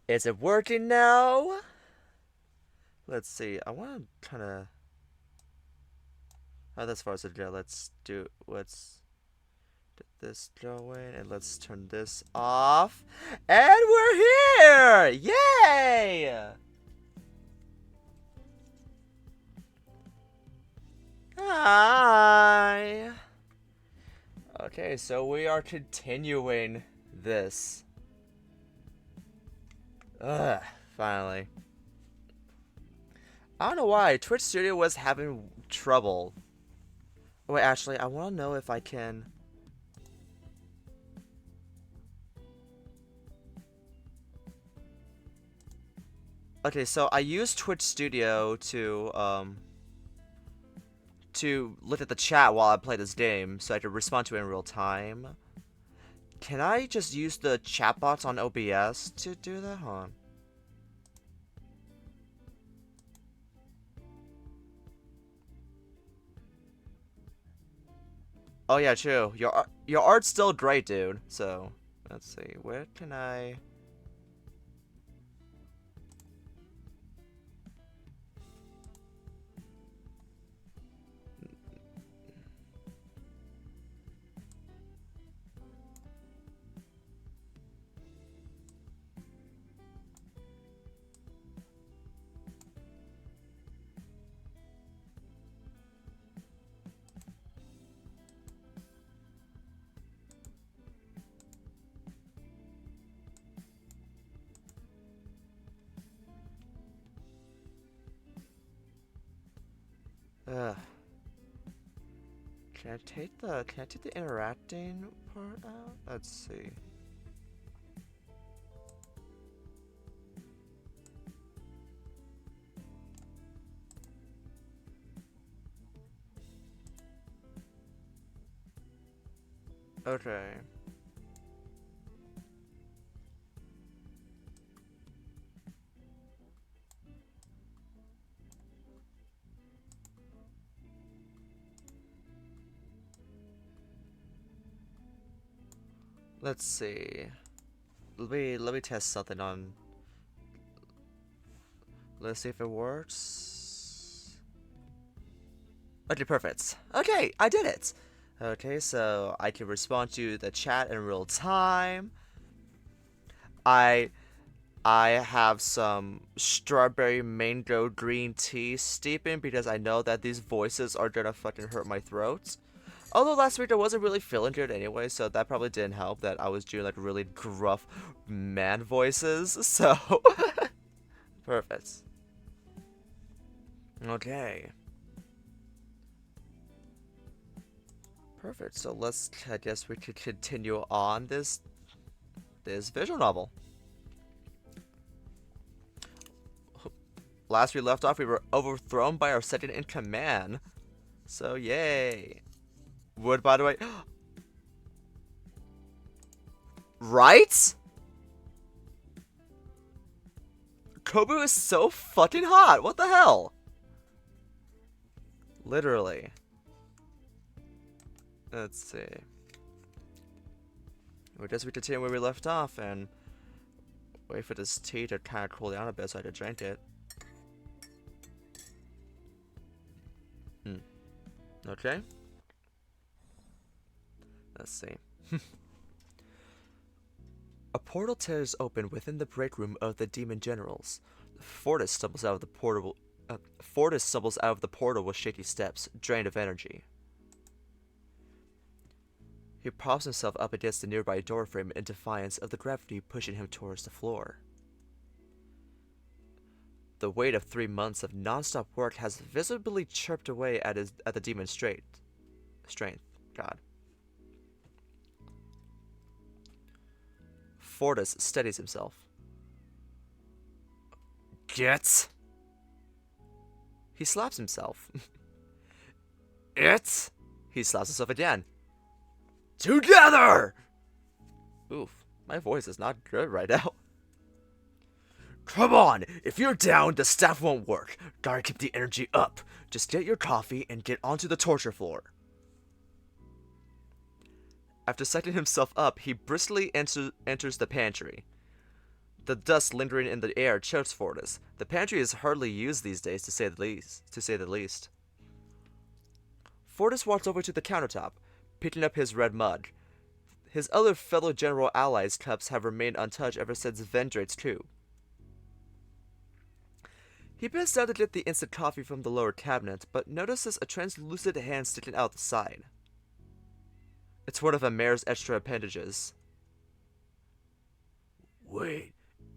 Is it working now? Let's see. I want to kind of. Oh, that's far as it go. Let's get this going and let's turn this off. And we're here! Yay! Hi! Okay, so we are continuing this. Ugh, finally. I don't know why. Twitch Studio was having trouble. Wait, actually, I want to know if I can. Okay, so I used Twitch Studio to look at the chat while I play this game, so I could respond to it in real time. Can I just use the chatbots on OBS to do that? Hold on. Oh yeah, true. Your art's still great, dude. So let's see. Where can I? Ugh. Can I take the interacting part out? Let's see. Okay. Let's see. Let me test something on. Let's see if it works. Okay, perfect. Okay, I did it. Okay, so I can respond to the chat in real time. I I have some strawberry mango green tea steeping because I know that these voices are gonna fucking hurt my throat. Although last week I wasn't really feeling good anyway, so that probably didn't help that I was doing like really gruff man voices. So perfect. Okay. Perfect. So I guess we could continue on this visual novel. Last we left off, we were overthrown by our second in command. So yay. Wood, by the way. Right? Kubo is so fucking hot. What the hell? Literally. Let's see. We guess we continue where we left off and wait for this tea to kind of cool down a bit so I can drink it. Okay. Let's see. A portal tears open within the break room of the demon generals. Fortis stumbles out of the portal. Fortis stumbles out of the portal with shaky steps, drained of energy. He props himself up against the nearby doorframe in defiance of the gravity pushing him towards the floor. The weight of 3 months of non-stop work has visibly chipped away at the demon's strength. God. Fortis steadies himself. Get! He slaps himself. It! He slaps himself again. Together! Oof, my voice is not good right now. Come on, if you're down, the staff won't work. Gotta keep the energy up. Just get your coffee and get onto the torture floor. After setting himself up, he briskly enters the pantry. The dust lingering in the air chokes Fortis. The pantry is hardly used these days, to say the least. Fortis walks over to the countertop, picking up his red mug. His other fellow general allies' cups have remained untouched ever since Vendrate's coup. He bends down to get the instant coffee from the lower cabinet, but notices a translucent hand sticking out the side. It's one of a mare's extra appendages.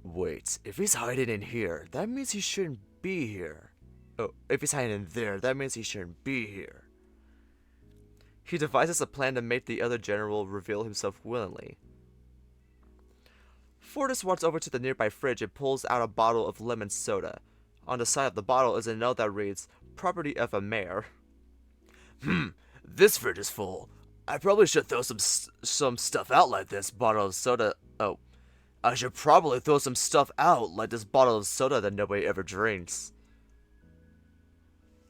Wait, if he's hiding in here, that means he shouldn't be here. Oh, if he's hiding in there, that means he shouldn't be here. He devises a plan to make the other general reveal himself willingly. Fortis walks over to the nearby fridge and pulls out a bottle of lemon soda. On the side of the bottle is a note that reads, "Property of a mayor." This fridge is full. I probably should throw some stuff out like this bottle of soda. Oh, I should probably throw some stuff out like this bottle of soda that nobody ever drinks.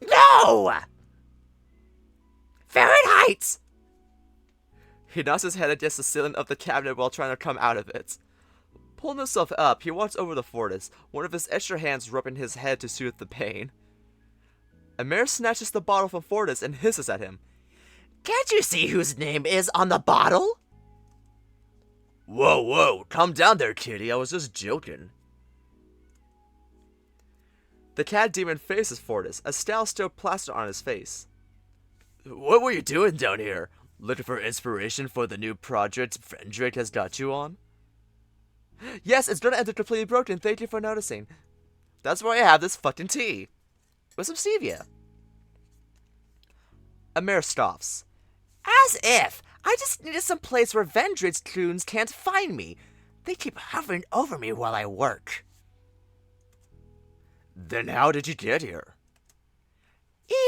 No! Fahrenheit! He knocks his head against the ceiling of the cabinet while trying to come out of it. Pulling himself up, he walks over to Fortis, one of his extra hands rubbing his head to soothe the pain. Amir snatches the bottle from Fortis and hisses at him. Can't you see whose name is on the bottle? Whoa, calm down there, kitty. I was just joking. The cat demon faces Fortis, a scowl still plastered on his face. What were you doing down here? Looking for inspiration for the new project Vendrake has got you on? Yes, it's gonna end completely broken. Thank you for noticing. That's why I have this fucking tea. With some stevia. Amir scoffs. As if! I just needed some place where Vendrake's goons can't find me. They keep hovering over me while I work. Then how did you get here?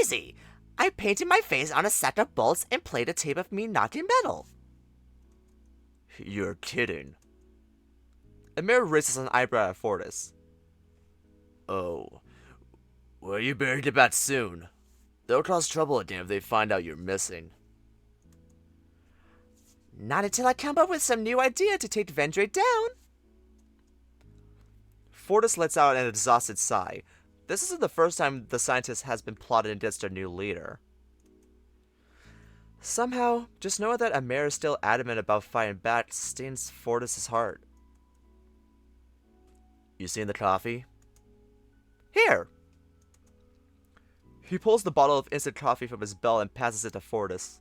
Easy. I painted my face on a set of bolts and played a tape of me knocking metal. You're kidding. Amir raises an eyebrow at Fortis. Oh. Well, you better get back soon. They'll cause trouble again if they find out you're missing. Not until I come up with some new idea to take Vendrake down. Fortis lets out an exhausted sigh. This isn't the first time the scientist has been plotted against their new leader. Somehow, just knowing that Amir is still adamant about fighting back stings Fortis' heart. You seen the coffee? Here! He pulls the bottle of instant coffee from his belt and passes it to Fortis.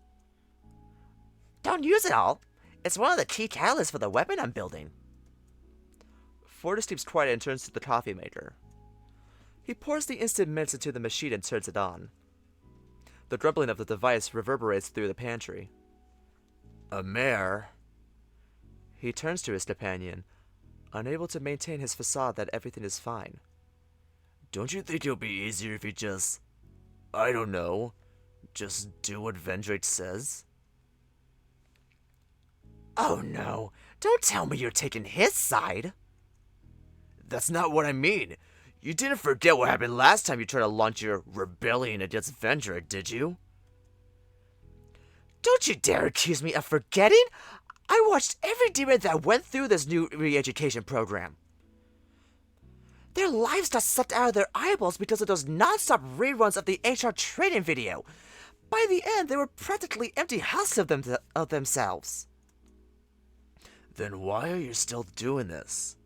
Don't use it all. It's one of the key catalysts for the weapon I'm building. Fortis keeps quiet and turns to the coffee maker. He pours the instant mints into the machine and turns it on. The grumbling of the device reverberates through the pantry. Amir. He turns to his companion, unable to maintain his facade that everything is fine. Don't you think it'll be easier if you just, I don't know, just do what Vendrake says? Oh no, don't tell me you're taking his side. That's not what I mean. You didn't forget what happened last time you tried to launch your rebellion against Vendrake, did you? Don't you dare accuse me of forgetting! I watched every demon that went through this new re-education program. Their lives got sucked out of their eyeballs because of those non-stop reruns of the HR training video. By the end, they were practically empty husks of themselves. Then why are you still doing this?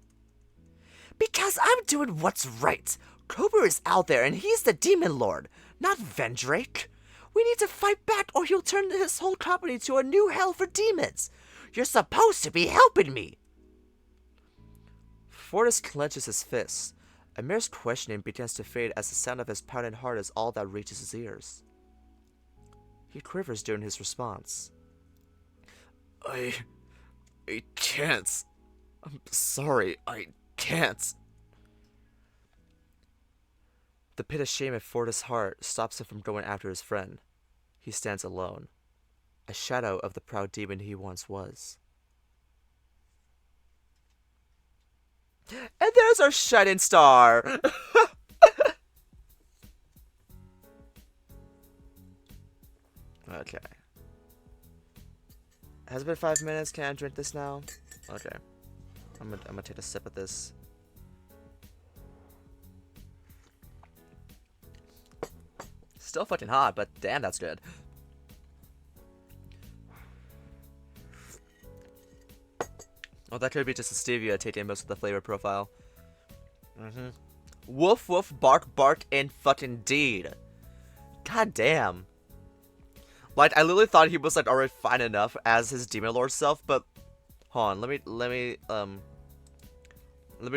Because I'm doing what's right. Kubo is out there and he's the demon lord, not Vendrake. We need to fight back or he'll turn his whole company to a new hell for demons. You're supposed to be helping me. Fortis clenches his fists. Amir's questioning begins to fade as the sound of his pounding heart is all that reaches his ears. He quivers during his response. I can't. I'm sorry, I can't. The pit of shame at Fortis' heart stops him from going after his friend. He stands alone, a shadow of the proud demon he once was. And there's our shining star! Okay. Has it been 5 minutes? Can I drink this now? Okay. I'm gonna take a sip of this. Still fucking hot, but damn, that's good. Oh, that could be just a stevia taking most of the flavor profile. Woof woof bark bark in fucking deed. God damn. Like, I literally thought he was like already fine enough as his demon lord self, but hold on, let me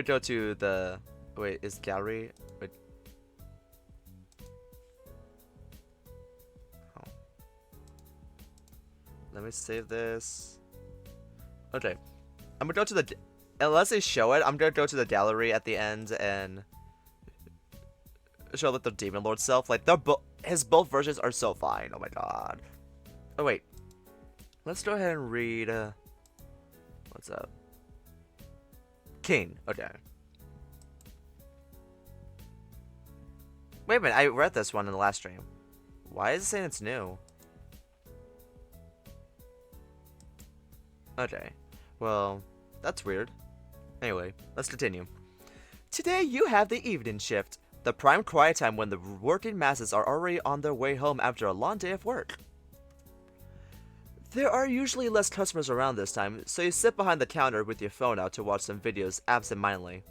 go to the wait, is gallery wait. Oh. Let me save this. Okay. I'm gonna go to the unless they show it, I'm gonna go to the gallery at the end and show like the demon lord self. Like his both versions are so fine. Oh my god. Oh wait. Let's go ahead and read what's up? King. Okay. Wait a minute, I read this one in the last stream. Why is it saying it's new? Okay. Well, that's weird. Anyway, let's continue. Today you have the evening shift, the prime quiet time when the working masses are already on their way home after a long day of work. There are usually less customers around this time, so you sit behind the counter with your phone out to watch some videos absent-mindedly.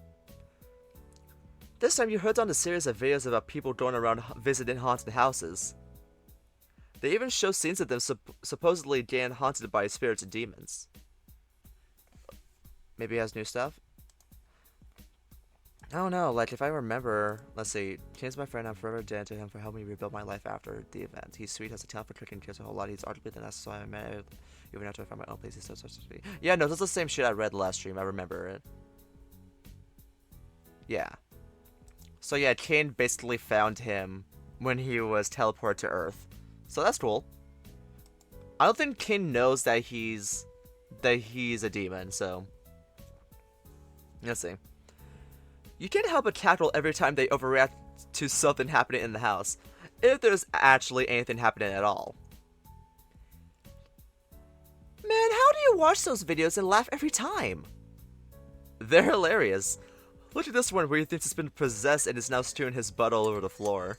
This time you heard on a series of videos about people going around visiting haunted houses. They even show scenes of them supposedly getting haunted by spirits and demons. Maybe he has new stuff? I don't know, like if I remember, let's see, Kane's my friend, I'm forever indebted to him for helping me rebuild my life after the event. He's sweet, has a talent for cooking, cares a whole lot, he's arguably the nicest, so I met him. Even after I found my own place, he's so sweet. Yeah, no, that's the same shit I read last stream, I remember it. Yeah. So yeah, Kane basically found him when he was teleported to Earth. So that's cool. I don't think Kane knows that he's a demon, so let's see. You can't help but cackle every time they overreact to something happening in the house, if there's actually anything happening at all. Man, how do you watch those videos and laugh every time? They're hilarious. Look at this one where he thinks it's been possessed and is now stewing his butt all over the floor.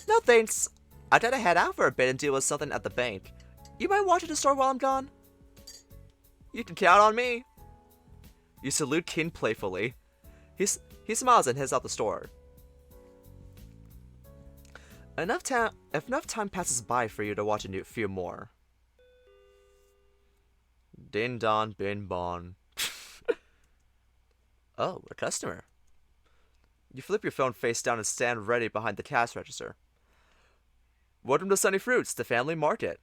No thanks. I gotta head out for a bit and deal with something at the bank. You mind watching the store while I'm gone? You can count on me. You salute King playfully. He smiles and heads out the store. Enough time passes by for you to watch a few more. Din don bin bon. Oh, a customer. You flip your phone face down and stand ready behind the cash register. Welcome to Sunny Fruits, the family market.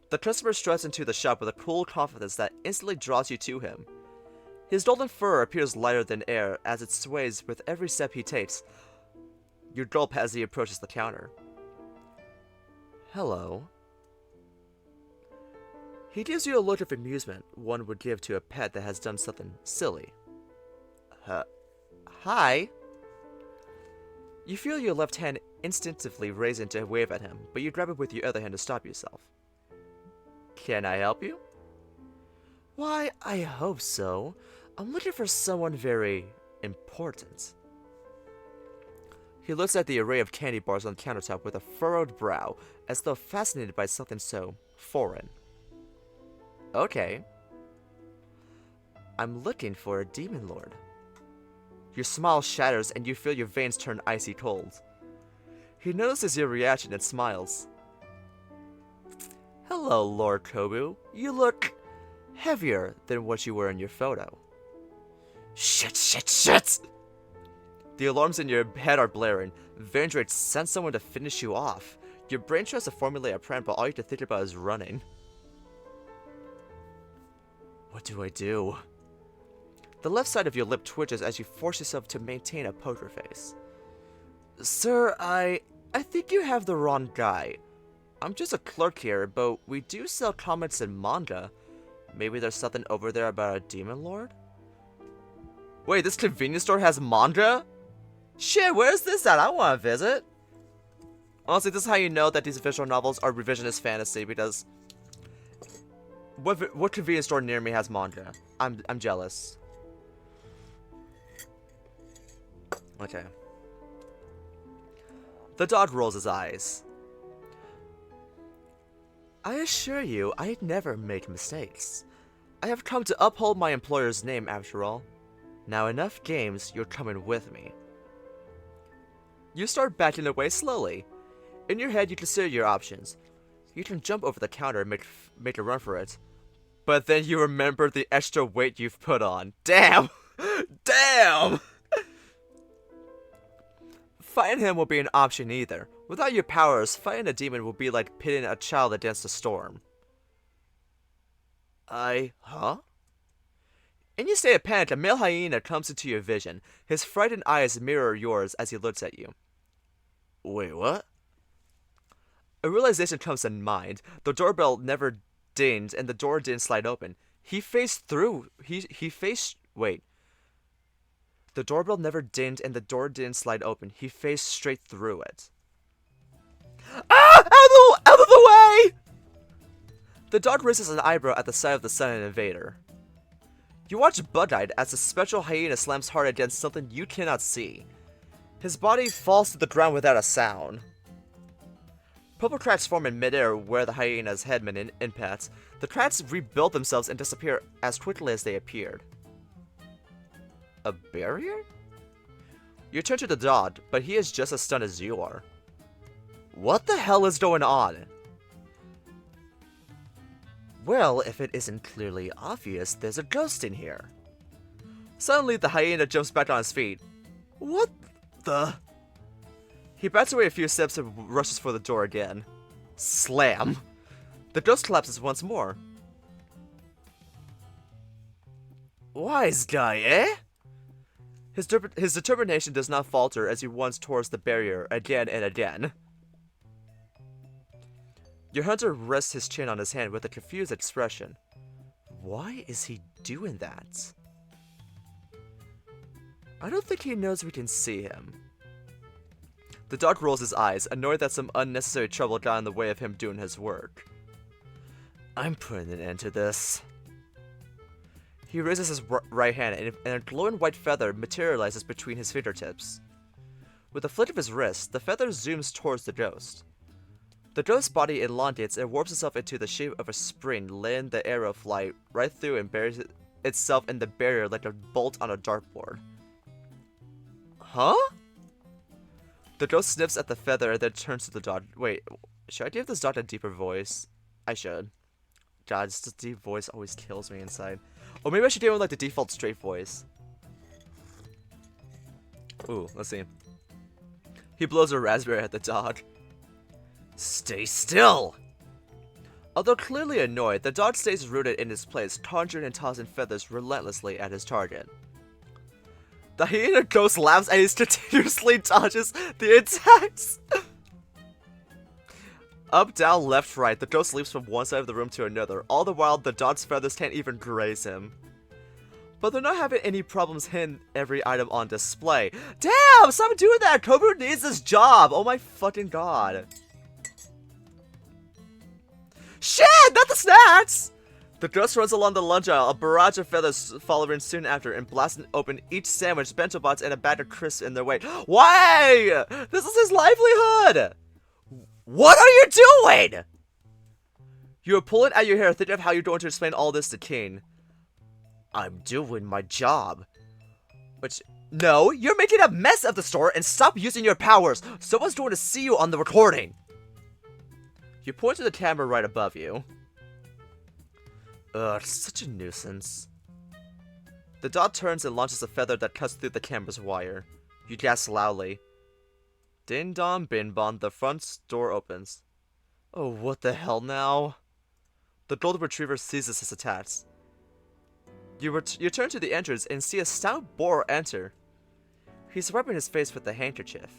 The customer struts into the shop with a cool confidence that instantly draws you to him. His golden fur appears lighter than air as it sways with every step he takes. You gulp as he approaches the counter. Hello. He gives you a look of amusement one would give to a pet that has done something silly. Hi. You feel your left hand instinctively raising to wave at him, but you grab it with your other hand to stop yourself. Can I help you? Why, I hope so. I'm looking for someone very important. He looks at the array of candy bars on the countertop with a furrowed brow, as though fascinated by something so foreign. Okay. I'm looking for a demon lord. Your smile shatters and you feel your veins turn icy cold. He notices your reaction and smiles. Hello, Lord Kubo. You look heavier than what you were in your photo. Shit! The alarms in your head are blaring. Vendrake sent someone to finish you off. Your brain tries to formulate a plan, but all you can think about is running. What do I do? The left side of your lip twitches as you force yourself to maintain a poker face. Sir, I think you have the wrong guy. I'm just a clerk here, but we do sell comics and manga. Maybe there's something over there about a demon lord? Wait, this convenience store has manga? Shit, where's this at? I want to visit. Honestly, this is how you know that these visual novels are revisionist fantasy, because what convenience store near me has manga? I'm jealous. Okay. The dog rolls his eyes. I assure you, I never make mistakes. I have come to uphold my employer's name after all. Now enough games, you're coming with me. You start backing away slowly. In your head, you consider your options. You can jump over the counter and make a run for it. But then you remember the extra weight you've put on. Damn! Damn! Fighting him will be an option either. Without your powers, fighting a demon will be like pitting a child against a storm. Huh? In your state of panic, a male hyena comes into your vision. His frightened eyes mirror yours as he looks at you. Wait, what? A realization comes to mind. The doorbell never dinged and the door didn't slide open. Wait. The doorbell never dinged and the door didn't slide open. He faced straight through it. Ah! Out of the way! The dog raises an eyebrow at the sight of the sudden invader. You watch bug-eyed as the spectral hyena slams hard against something you cannot see. His body falls to the ground without a sound. Purple cracks form in midair where the hyena's head impacts. The cracks rebuild themselves and disappear as quickly as they appeared. A barrier? You turn to the dog, but he is just as stunned as you are. What the hell is going on? Well, if it isn't clearly obvious, there's a ghost in here. Suddenly, the hyena jumps back on his feet. What the? He backs away a few steps and rushes for the door again. Slam! The ghost collapses once more. Wise guy, eh? His determination does not falter as he runs towards the barrier again and again. Your hunter rests his chin on his hand with a confused expression. Why is he doing that? I don't think he knows we can see him. The dog rolls his eyes, annoyed that some unnecessary trouble got in the way of him doing his work. I'm putting an end to this. He raises his right hand, and a glowing white feather materializes between his fingertips. With a flick of his wrist, the feather zooms towards the ghost. The ghost's body elongates and warps itself into the shape of a spring, letting the arrow fly right through and buries itself in the barrier like a bolt on a dartboard. Huh? The ghost sniffs at the feather and then turns to the dog. Wait, should I give this dog a deeper voice? I should. God, this deep voice always kills me inside. Or maybe I should give him like the default straight voice. Ooh, let's see. He blows a raspberry at the dog. Stay still! Although clearly annoyed, the dog stays rooted in his place, conjuring and tossing feathers relentlessly at his target. The hyena ghost laughs and he continuously dodges the attacks. Up, down, left, right, the ghost leaps from one side of the room to another. All the while, the dog's feathers can't even graze him. But they're not having any problems hitting every item on display. Damn! Stop doing that! Kobu needs this job! Oh my fucking god. Shit! Not the snacks! The ghost runs along the lunch aisle, a barrage of feathers following soon after, and blasting open each sandwich, bento box, and a bag of crisps in their way. Why? This is his livelihood! What are you doing? You are pulling at your hair, thinking of how you're going to explain all this to King. I'm doing my job. Which, no, you're making a mess of the store and stop using your powers. Someone's going to see you on the recording. You point to the camera right above you. Ugh, such a nuisance. The dog turns and launches a feather that cuts through the camera's wire. You gasp loudly. Ding dong, bin bon, the front door opens. Oh, what the hell now? The golden retriever seizes his attacks. You turn to the entrance and see a stout boar enter. He's wiping his face with a handkerchief.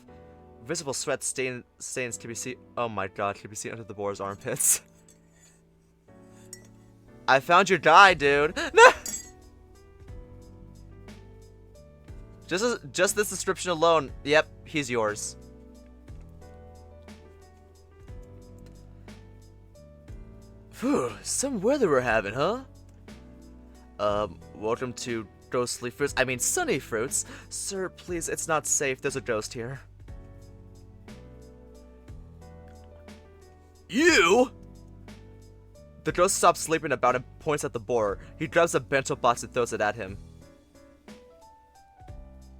Visible sweat stains can be seen. Oh my god, can be seen under the boar's armpits. I found your guy, dude. No! Just this description alone, yep, he's yours. Phew, some weather we're having, huh? Welcome to Ghostly Fruits. I mean, Sunny Fruits. Sir, please, it's not safe. There's a ghost here. You? The ghost stops sleeping about and points at the boar. He grabs a bento box and throws it at him.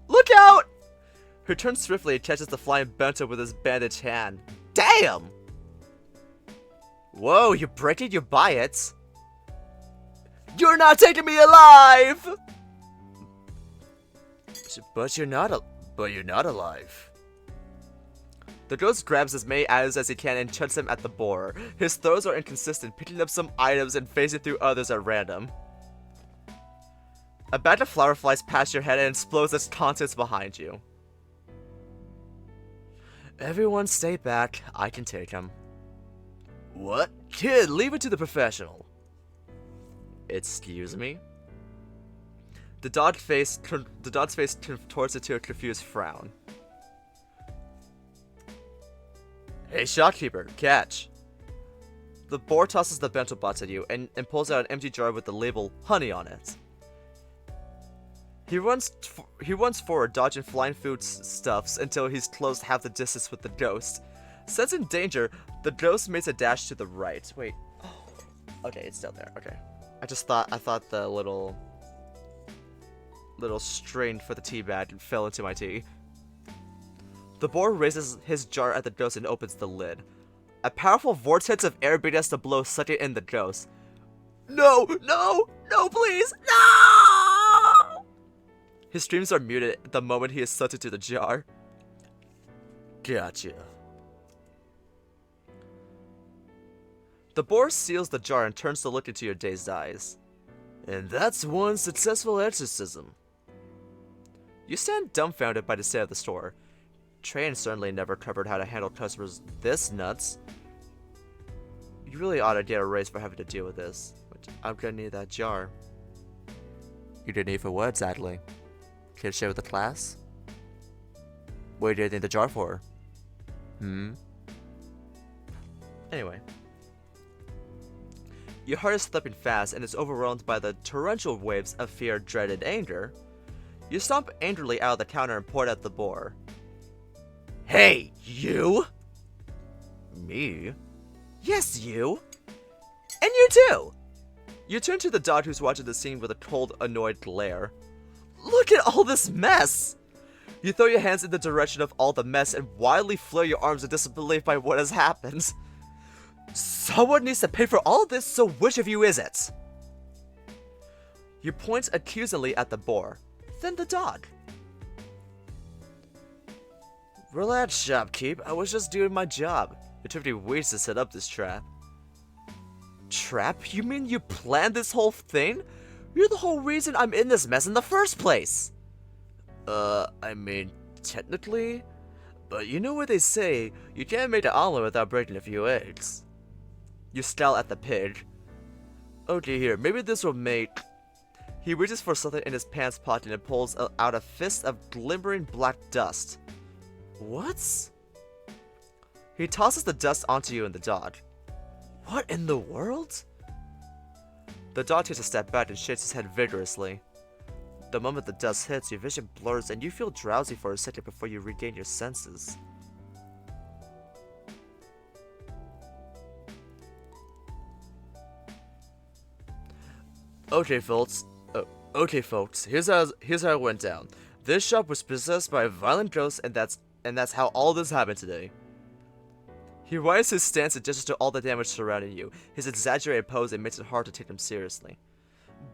Look out! He turns swiftly and catches the flying bento with his bandaged hand. Damn! Whoa, you break it, you buy it. You're not taking me alive! But you're not alive. The ghost grabs as many items as he can and chucks them at the boar. His throws are inconsistent, picking up some items and phasing through others at random. A batch of flour flies past your head and explodes its contents behind you. Everyone stay back, I can take him. What? Kid, leave it to the professional. Excuse me? The dog's face contorts into a confused frown. Hey, shopkeeper, catch! The boar tosses the bento box at you and pulls out an empty jar with the label honey on it. He runs forward, dodging flying food stuffs until he's closed half the distance with the ghost. Sensing danger, the ghost makes a dash to the right. Wait. Okay, it's still there. Okay. I thought the little strain for the tea bag fell into my tea. The boar raises his jar at the ghost and opens the lid. A powerful vortex of air begins to blow, sucking in the ghost. No! No! No, please! No! His screams are muted the moment he is sucked into the jar. Gotcha. The boar seals the jar and turns to look into your dazed eyes. And that's one successful exorcism. You stand dumbfounded by the state of the store. Train certainly never covered how to handle customers this nuts. You really ought to get a raise for having to deal with this. But I'm gonna need that jar. You didn't need for what exactly? Can you share with the class? What do you need the jar for? Anyway. Your heart is thumping fast and is overwhelmed by the torrential waves of fear, dread, and anger. You stomp angrily out of the counter and point at the boar. Hey, you! Me? Yes, you! And you too! You turn to the dog who's watching the scene with a cold, annoyed glare. Look at all this mess! You throw your hands in the direction of all the mess and wildly flare your arms in disbelief by what has happened. Someone needs to pay for all of this, so which of you is it? You point accusingly at the boar, then the dog. Relax, shopkeep. I was just doing my job. It took me weeks to set up this trap. Trap? You mean you planned this whole thing? You're the whole reason I'm in this mess in the first place. I mean, technically. But you know what they say, you can't make an omelet without breaking a few eggs. You scowl at the pig. Okay, here, maybe this will make... He reaches for something in his pants pocket and pulls out a fist of glimmering black dust. What? He tosses the dust onto you and the dog. What in the world? The dog takes a step back and shakes his head vigorously. The moment the dust hits, your vision blurs and you feel drowsy for a second before you regain your senses. Okay, folks. Here's how it went down. This shop was possessed by a violent ghost, and that's how all this happened today. He rises his stance and gestures to all the damage surrounding you. His exaggerated pose makes it hard to take him seriously.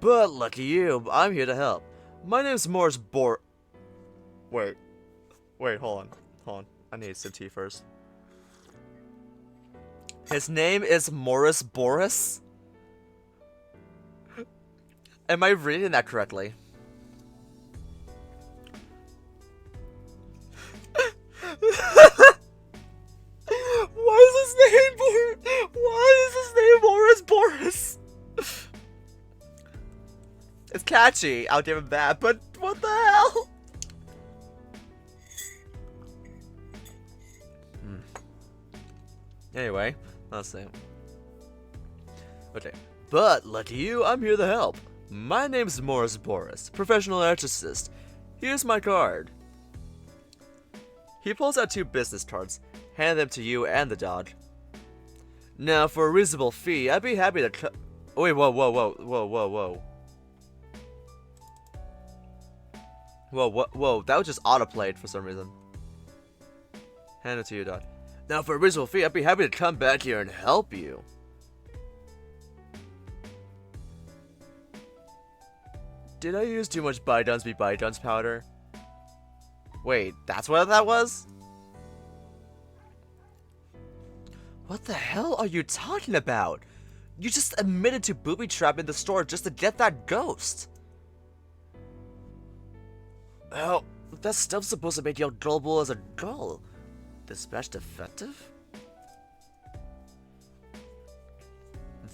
But lucky you, I'm here to help. My name's Morris Wait, hold on. I need some tea first. His name is Morris Boris? Am I reading that correctly? Why is his name Morris Boris? It's catchy, I'll give him that, but what the hell? Anyway, let's see. Okay. But, lucky you, I'm here to help. My name's Morris Boris, professional exorcist. Here's my card. He pulls out 2 business cards, hand them to you and the dog. Now, for a reasonable fee, I'd be happy to oh, wait, whoa. Whoa, that was just autoplayed for some reason. Hand it to you, Dot. Now, for a reasonable fee, I'd be happy to come back here and help you. Did I use too much Byduns be Byduns powder? Wait, that's what that was? What the hell are you talking about? You just admitted to booby trapping the store just to get that ghost. Hell, that stuff's supposed to make you gullible as a gull. This match effective?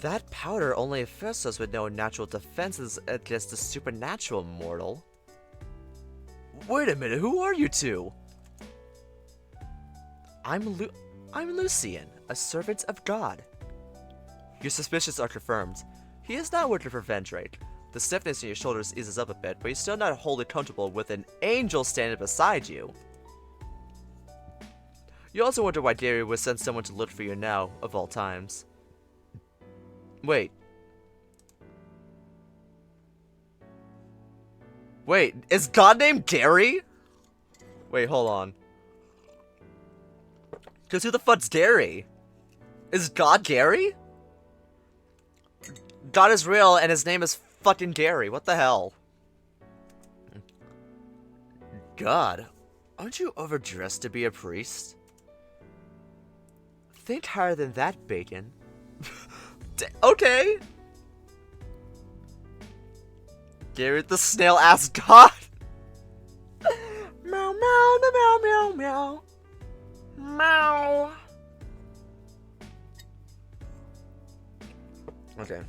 That powder only affects us with no natural defenses against the supernatural, mortal. Wait a minute, who are you two? I'm Lucian, a servant of God. Your suspicions are confirmed. He is not worth your revenge rate. The stiffness in your shoulders eases up a bit, but you're still not wholly comfortable with an angel standing beside you. You also wonder why Gary would send someone to look for you now, of all times. Wait, is God named Gary? Wait, hold on. Cause who the fuck's Gary? Is God Gary? God is real and his name is fucking Gary. What the hell? God, aren't you overdressed to be a priest? Think higher than that, Bacon. Okay. Gary the snail-ass god. Meow, meow, meow, meow, meow. Meow. Okay.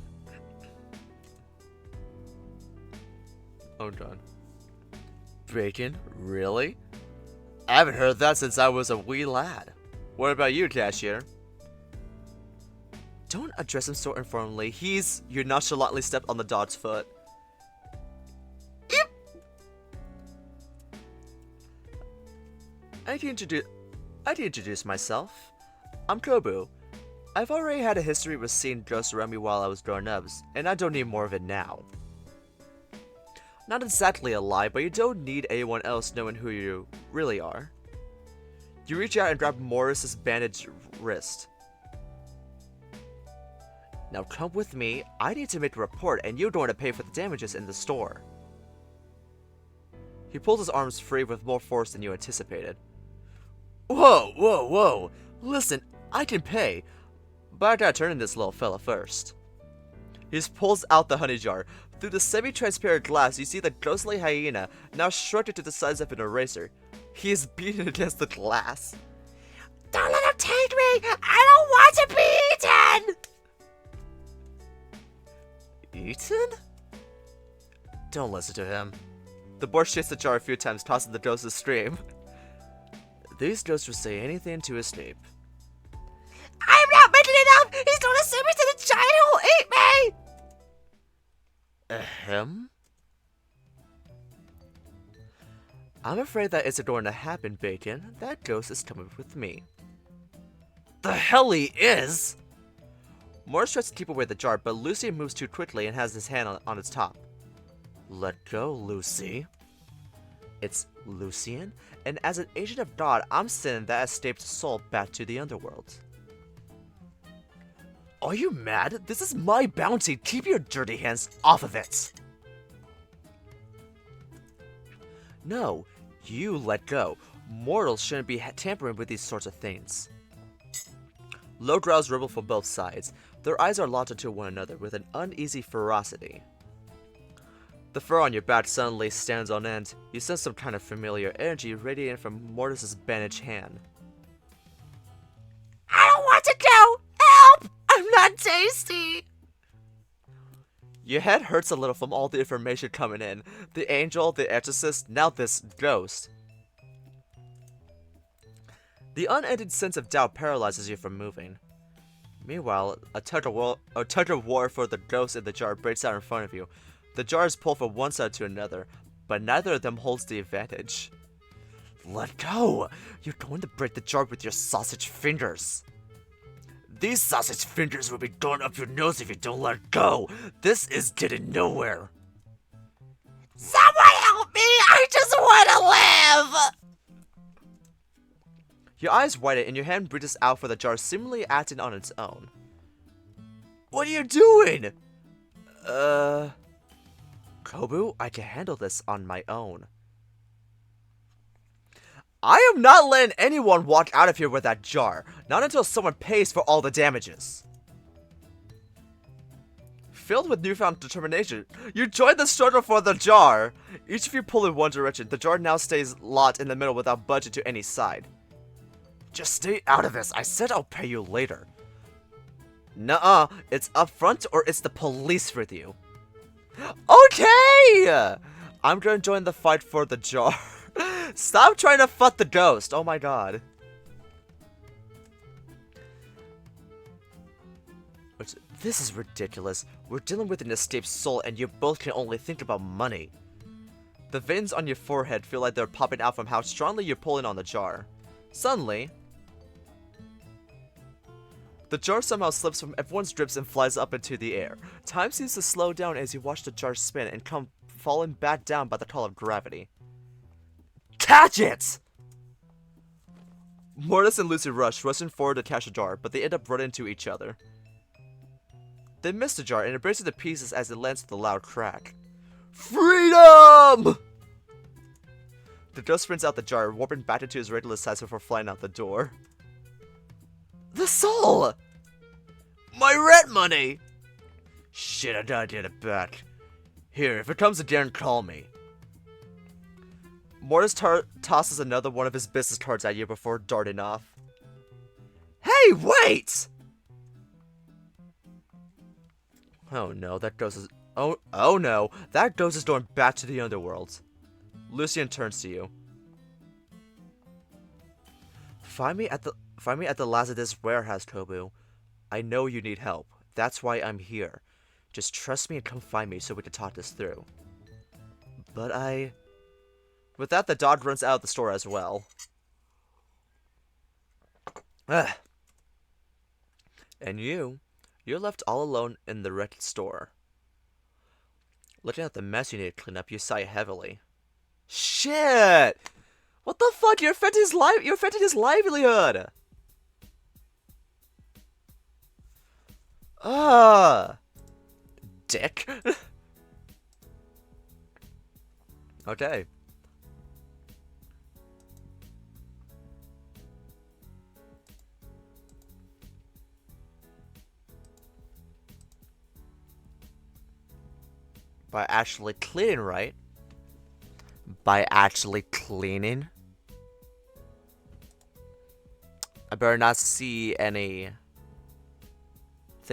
I'm done. Bacon? Really? I haven't heard that since I was a wee lad. What about you, cashier? Don't address him so informally. You nonchalantly stepped on the dog's foot. Yep. I need to introduce myself. I'm Kubo. I've already had a history with seeing ghosts around me while I was growing up, and I don't need more of it now. Not exactly a lie, but you don't need anyone else knowing who you really are. You reach out and grab Morris's bandaged wrist. Now come with me, I need to make a report and you're going to pay for the damages in the store. He pulls his arms free with more force than you anticipated. Whoa! Listen, I can pay, but I gotta turn in this little fella first. He pulls out the honey jar. Through the semi-transparent glass, you see the ghostly hyena, now shrunken to the size of an eraser. He is beaten against the glass. Don't let him take me! I don't want to be eaten! Eaten? Don't listen to him. The boar shakes the jar a few times, causing the ghost to scream. These ghosts will say anything to escape. I'm not making it up! He's gonna send me to the giant who will eat me! Ahem? I'm afraid that isn't going to happen, Bacon. That ghost is coming with me. The hell he is! Morris tries to keep away the jar, but Lucy moves too quickly and has his hand on its top. Let go, Lucy. It's Lucian, and as an agent of God, I'm sending that escaped soul back to the underworld. Are you mad? This is my bounty. Keep your dirty hands off of it. No, you let go. Mortals shouldn't be tampering with these sorts of things. Low growls ripple from both sides. Their eyes are locked into one another with an uneasy ferocity. The fur on your back suddenly stands on end. You sense some kind of familiar energy radiating from Mortis's bandaged hand. I don't want to go! Help! I'm not tasty! Your head hurts a little from all the information coming in. The angel, the exorcist, now this ghost. The unending sense of doubt paralyzes you from moving. Meanwhile, a tug of war for the ghost in the jar breaks out in front of you. The jar is pulled from one side to another, but neither of them holds the advantage. Let go! You're going to break the jar with your sausage fingers. These sausage fingers will be going up your nose if you don't let it go. This is getting nowhere. Someone help me! I just want to live! Your eyes widen and your hand reaches out for the jar, seemingly acting on its own. What are you doing? Kobu, I can handle this on my own. I am not letting anyone walk out of here with that jar. Not until someone pays for all the damages. Filled with newfound determination, you join the struggle for the jar. Each of you pull in one direction. The jar now stays locked in the middle without budging to any side. Just stay out of this. I said I'll pay you later. Nuh-uh. It's up front or it's the police with you. Okay! I'm gonna join the fight for the jar. Stop trying to fuck the ghost. Oh my god. This is ridiculous. We're dealing with an escaped soul and you both can only think about money. The veins on your forehead feel like they're popping out from how strongly you're pulling on the jar. Suddenly, the jar somehow slips from everyone's grips and flies up into the air. Time seems to slow down as you watch the jar spin and come falling back down by the call of gravity. Catch it! Mortis and Lucy rushing forward to catch the jar, but they end up running into each other. They miss the jar and it breaks into pieces as it lands with a loud crack. Freedom! The ghost sprints out the jar, warping back into his regular size before flying out the door. The soul! My rent money! Shit, I gotta get it back. Here, if it comes again, call me. Mortis tosses another one of his business cards at you before darting off. Hey, wait! Oh no, that ghost is... Oh no, that ghost is going back to the underworld. Lucian turns to you. Find me at the Lazarus warehouse, Kobu. I know you need help. That's why I'm here. Just trust me and come find me so we can talk this through. But With that, the dog runs out of the store as well. And you're left all alone in the wrecked store. Looking at the mess you need to clean up, you sigh heavily. Shit! What the fuck? You're affecting his livelihood! Dick. Okay. By actually cleaning, right? By actually cleaning? I better not see anything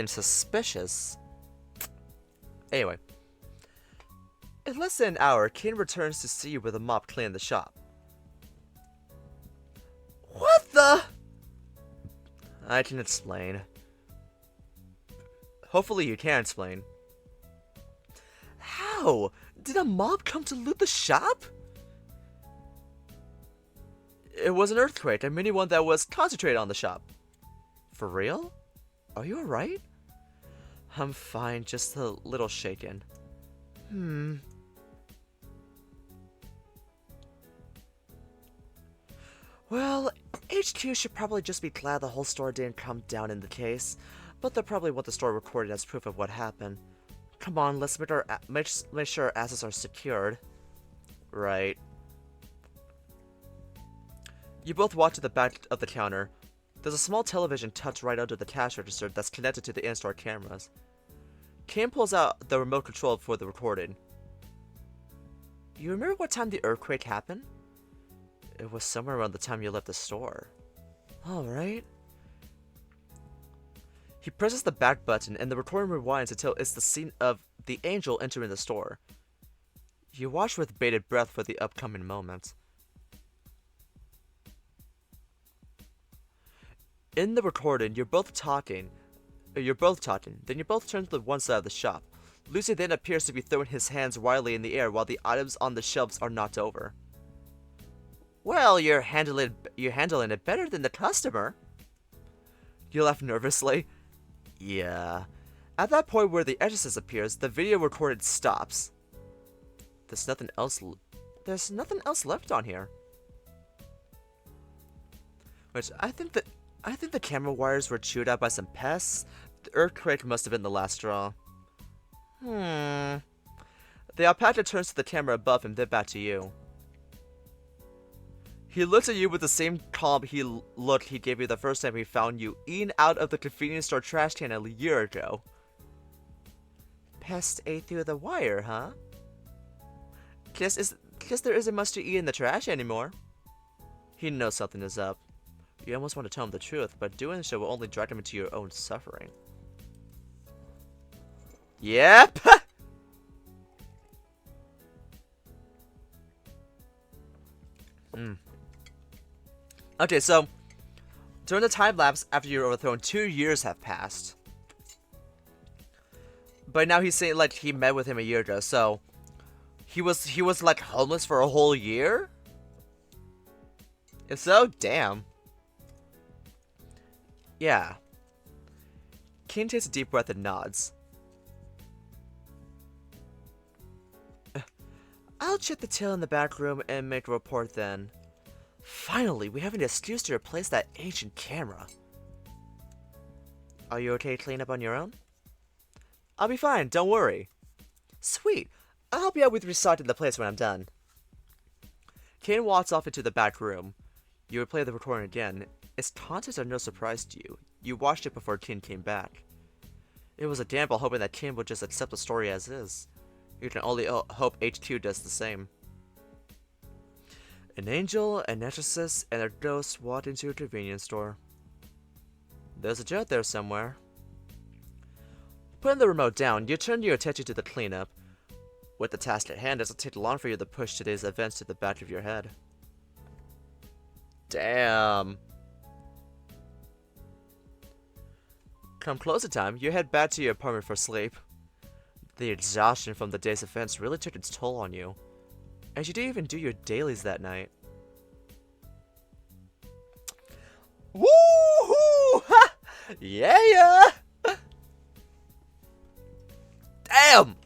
suspicious. Anyway. In less than an hour, Kane returns to see you with a mop cleaning the shop. What the? I can explain. Hopefully you can explain. How? Did a mob come to loot the shop? It was an earthquake, a mini one that was concentrated on the shop. For real? Are you alright? I'm fine, just a little shaken. Well, HQ should probably just be glad the whole store didn't come down in the case, but they'll probably want the store recorded as proof of what happened. Come on, let's make sure our assets are secured. Right. You both walk to the back of the counter. There's a small television tucked right under the cash register that's connected to the in-store cameras. Cam pulls out the remote control for the recording. You remember what time the earthquake happened? It was somewhere around the time you left the store. Alright. He presses the back button and the recording rewinds until it's the scene of the angel entering the store. You watch with bated breath for the upcoming moment. In the recording, you're both talking. Then you both turn to the one side of the shop. Lucy then appears to be throwing his hands wildly in the air while the items on the shelves are knocked over. Well, you're handling it better than the customer. You laugh nervously. Yeah. At that point where the exorcist appears, the video recorded stops. There's nothing else left on here. Which I think the camera wires were chewed out by some pests. The earthquake must have been the last straw. The alpaca turns to the camera above him, then back to you. He looks at you with the same calm look he gave you the first time he found you eaten out of the convenience store trash can a year ago. Pest ate through the wire, huh? Guess there isn't much to eat in the trash anymore. He knows something is up. You almost want to tell him the truth, but doing so will only drag him into your own suffering. Yep! Okay, so during the time lapse after you're overthrown, 2 years have passed. But now he's saying like he met with him a year ago, so he was like homeless for a whole year? If so, damn. Yeah. King takes a deep breath and nods. I'll check the tail in the back room and make a report then. Finally, we have an excuse to replace that ancient camera. Are you okay to clean up on your own? I'll be fine, don't worry. Sweet. I'll help you out with restocking the place when I'm done. Kane walks off into the back room. You replay the recording again. Its contents are no surprise to you. You watched it before King came back. It was a gamble hoping that King would just accept the story as is. You can only hope HQ does the same. An angel, an exorcist, and a ghost walked into a convenience store. There's a jet there somewhere. Putting the remote down, you turn your attention to the cleanup. With the task at hand, it doesn't take long for you to push today's events to the back of your head. Damn. Come closer time, you head back to your apartment for sleep. The exhaustion from the day's events really took its toll on you. And you didn't even do your dailies that night. Woohoo! Yeah! Damn!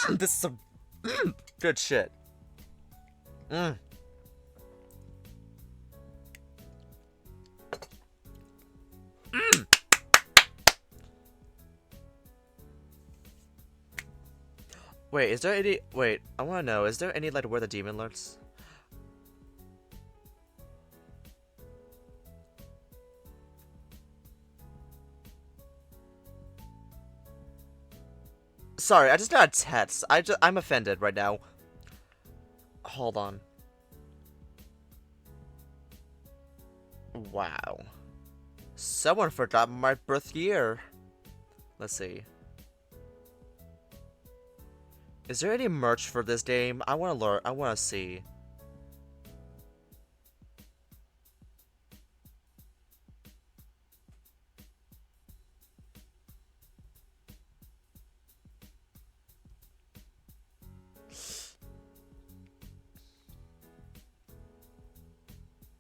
This is some good shit. Wait, is there any... Wait, I want to know, is there any, like, where the demon lurks? Sorry, I just got a text. I'm offended right now. Hold on. Wow. Someone forgot my birth year. Let's see. Is there any merch for this game? I want to learn. I want to see.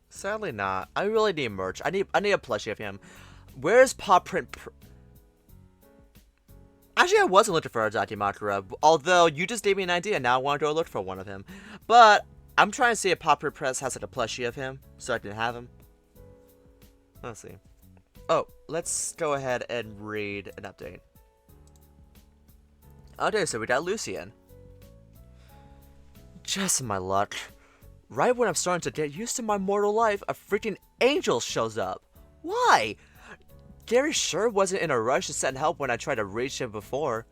Sadly not. I really need merch. I need a plushie of him. Where's Paw Print? Actually, I wasn't looking for a Dakimakura, although you just gave me an idea. Now I want to go look for one of him. But I'm trying to see if Paw Print Press has like a plushie of him, so I can have him. Let's see. Oh, let's go ahead and read an update. Okay, so we got Lucian. Just my luck. Right when I'm starting to get used to my mortal life, a freaking angel shows up. Why? Gary sure wasn't in a rush to send help when I tried to reach him before.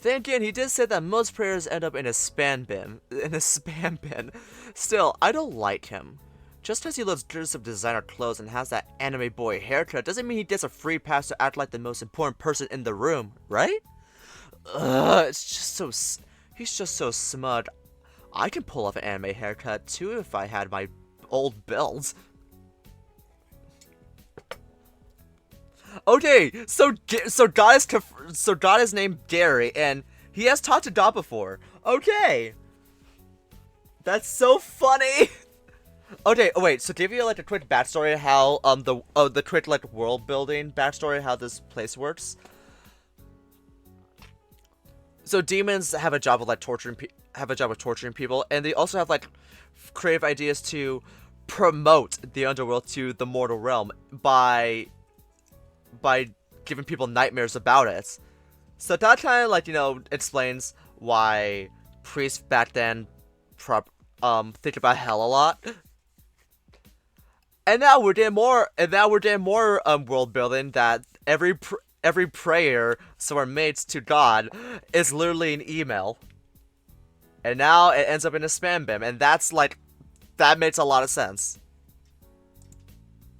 Then again, he did say that most prayers end up in a spam bin. Still, I don't like him. Just because he looks good in some designer clothes and has that anime boy haircut doesn't mean he gets a free pass to act like the most important person in the room, right? It's just so... He's just so smug. I can pull off an anime haircut too if I had my old builds. Okay, so God is named Gary, and he has talked to God before. Okay, that's so funny. Okay, oh wait, so give you like a quick backstory how the quick like world building backstory how this place works. So demons have a job of like torturing people, and they also have like creative ideas to promote the underworld to the mortal realm by giving people nightmares about it. So that kind of like, you know, explains why priests back then think about hell a lot. And now we're doing more. World building that every prayer someone makes to God is literally an email. And now it ends up in a spam bin, and that makes a lot of sense.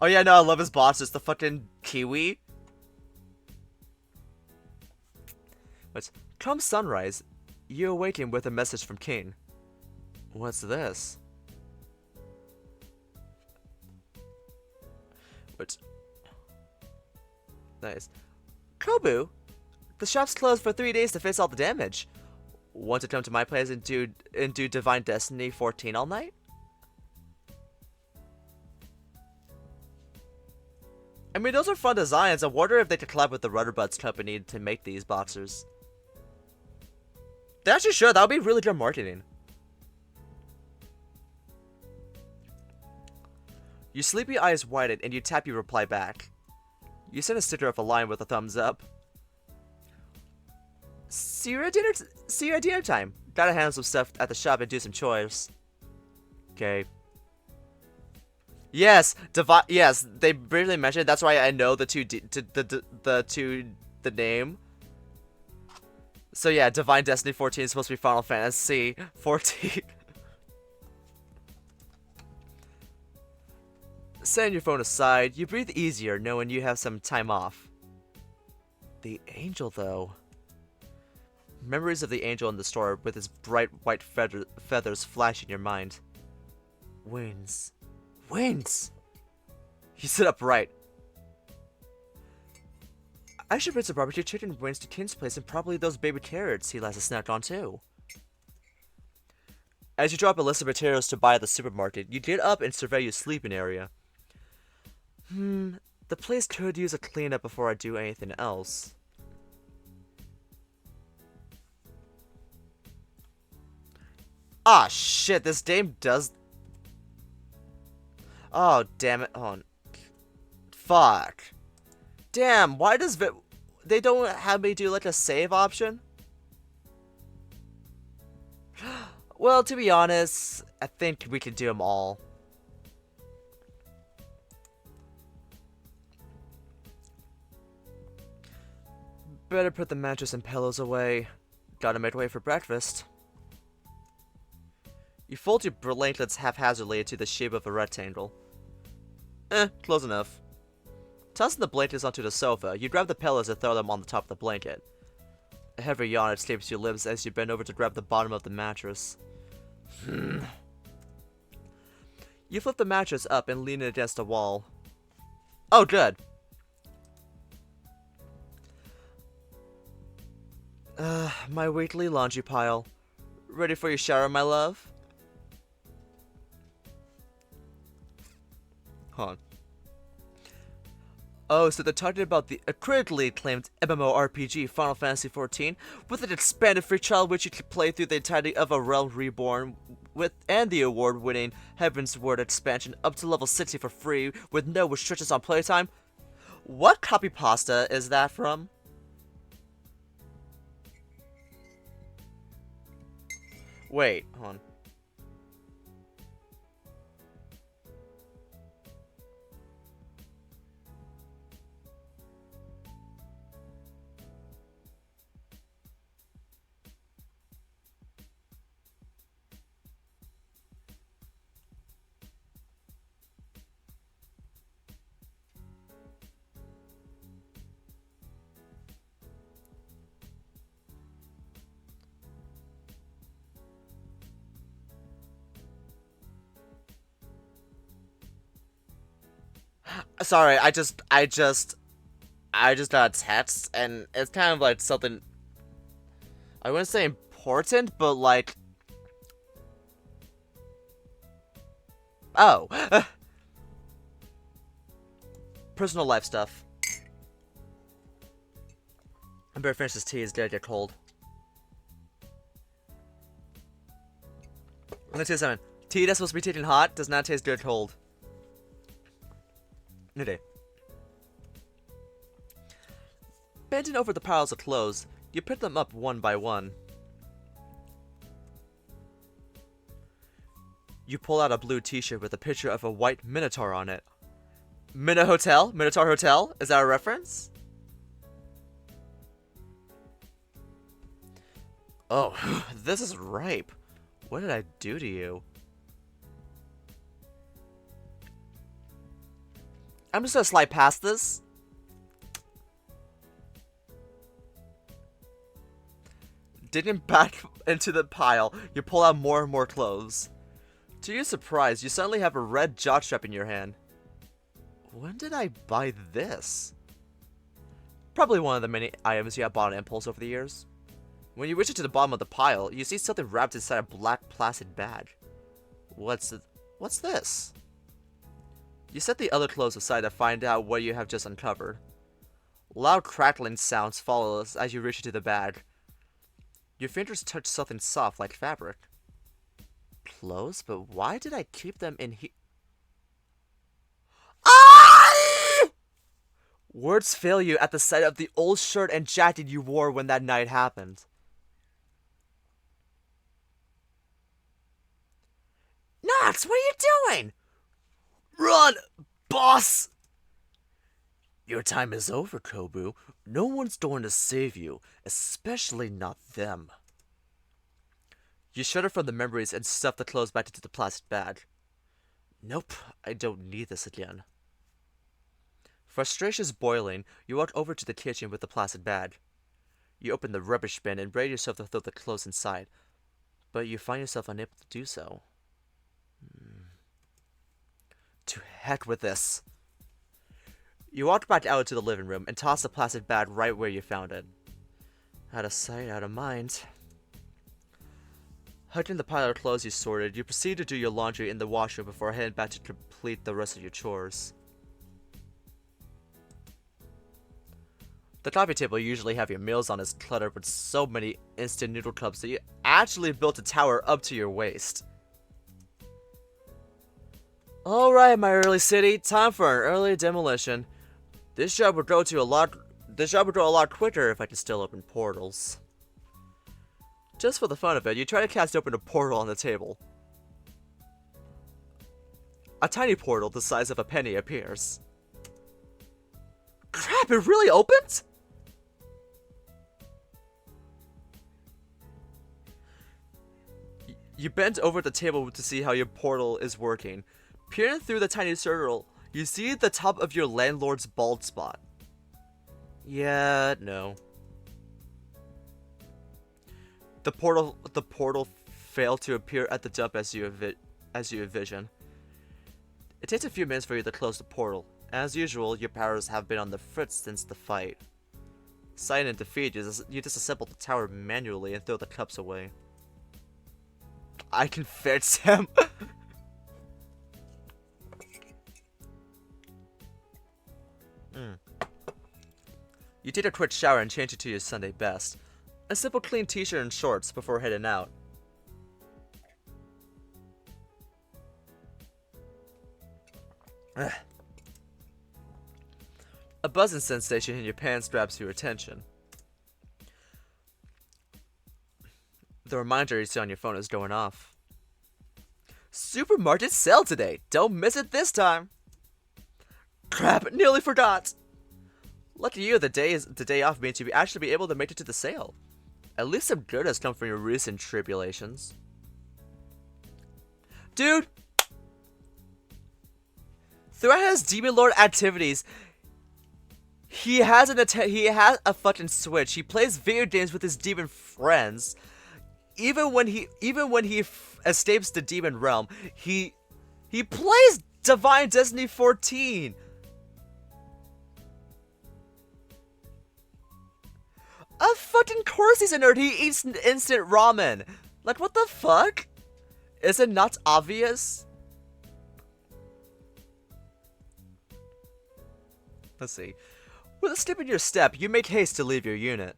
Oh yeah, no, I love his boss. It's the fucking Kiwi. But come sunrise, you awaken with a message from King. What's this? But nice. Kubo, the shop's closed for 3 days to fix all the damage. Want to come to my place and do Divine Destiny 14 all night? I mean, those are fun designs. I wonder if they could collab with the Rudderbuds company to make these boxers. They actually should. That would be really good marketing. Your sleepy eyes widen and you tap your reply back. You send a sticker of a line with a thumbs up. See you at dinner time. Gotta handle some stuff at the shop and do some chores. Okay. Yes, yes, they briefly mentioned. That's why I know the name. So yeah, Divine Destiny 14 is supposed to be Final Fantasy 14. Setting your phone aside, you breathe easier knowing you have some time off. The angel, though. Memories of the angel in the store with his bright white feathers flash in your mind. Wings. Wings! You sit upright. I should bring some barbecue chicken wings to King's place and probably those baby carrots he likes to snack on too. As you drop a list of materials to buy at the supermarket, you get up and survey your sleeping area. The place could use a cleanup before I do anything else. Ah, shit, this game does... Oh, damn it. Oh, fuck. Damn, why does they don't have me do like a save option? Well, to be honest, I think we can do them all. Better put the mattress and pillows away. Gotta make way for breakfast. You fold your blankets haphazardly into the shape of a rectangle. Close enough. Tossing the blankets onto the sofa, you grab the pillows and throw them on the top of the blanket. A heavy yawn escapes your lips as you bend over to grab the bottom of the mattress. You flip the mattress up and lean it against a wall. Oh, good. My weekly laundry pile. Ready for your shower, my love? Huh. Oh, so they're talking about the critically acclaimed MMORPG Final Fantasy XIV with an expanded free trial which you can play through the entirety of A Realm Reborn and the award-winning Heaven's Word expansion up to level 60 for free with no restrictions on playtime. What copy pasta is that from? Wait, hold on. Sorry, I just got a text, and it's kind of like something, I wouldn't say important, but like, Oh. Personal life stuff. I better finish this tea, it's gonna get cold. Let's say something. Tea that's supposed to be taken hot does not taste good cold. New day. Bending over the piles of clothes, you pick them up one by one. You pull out a blue t-shirt with a picture of a white minotaur on it. Minotaur Hotel? Is that a reference? Oh, this is ripe. What did I do to you? I'm just gonna slide past this. Digging back into the pile, you pull out more and more clothes. To your surprise, you suddenly have a red jockstrap in your hand. When did I buy this? Probably one of the many items you have bought on impulse over the years. When you reach it to the bottom of the pile, you see something wrapped inside a black plastic bag. What's this? You set the other clothes aside to find out what you have just uncovered. Loud crackling sounds follow as you reach into the bag. Your fingers touch something soft like fabric. Clothes? But why did I keep them in here? Ah! Words fail you at the sight of the old shirt and jacket you wore when that night happened. Nox, what are you doing? Run, boss! Your time is over, Kobu. No one's going to save you, especially not them. You shudder from the memories and stuff the clothes back into the plastic bag. Nope, I don't need this again. Frustrations boiling, you walk over to the kitchen with the plastic bag. You open the rubbish bin and ready yourself to throw the clothes inside, but you find yourself unable to do so. To heck with this. You walk back out into the living room and toss the plastic bag right where you found it. Out of sight, out of mind. Hugging the pile of clothes you sorted, you proceed to do your laundry in the washroom before heading back to complete the rest of your chores. The coffee table you usually have your meals on is cluttered with so many instant noodle cups that you actually built a tower up to your waist. Alright, my early city, time for an early demolition. This job would go a lot quicker if I could still open portals. Just for the fun of it, you try to cast open a portal on the table. A tiny portal the size of a penny appears. Crap, it really opened? You bend over the table to see how your portal is working. Peering through the tiny circle, you see the top of your landlord's bald spot. Yeah, no. The portal failed to appear at the dump as you envision. It takes a few minutes for you to close the portal. As usual, your powers have been on the fritz since the fight. Sighing in defeat, you disassemble the tower manually and throw the cups away. I can fix him. You take a quick shower and change into your Sunday best. A simple clean t-shirt and shorts before heading out. A buzzing sensation in your pants grabs your attention. The reminder you see on your phone is going off. Supermarket sale today! Don't miss it this time! Crap, nearly forgot! Lucky you, the day off means you'll actually be able to make it to the sale. At least some good has come from your recent tribulations. Dude! Throughout his Demon Lord activities, he has a fucking switch. He plays video games with his demon friends. Even when he escapes the demon realm, he plays Divine Destiny 14. Of fucking course he's a nerd. He eats instant ramen. Like, what the fuck? Is it not obvious? Let's see. With a snip in your step, you make haste to leave your unit.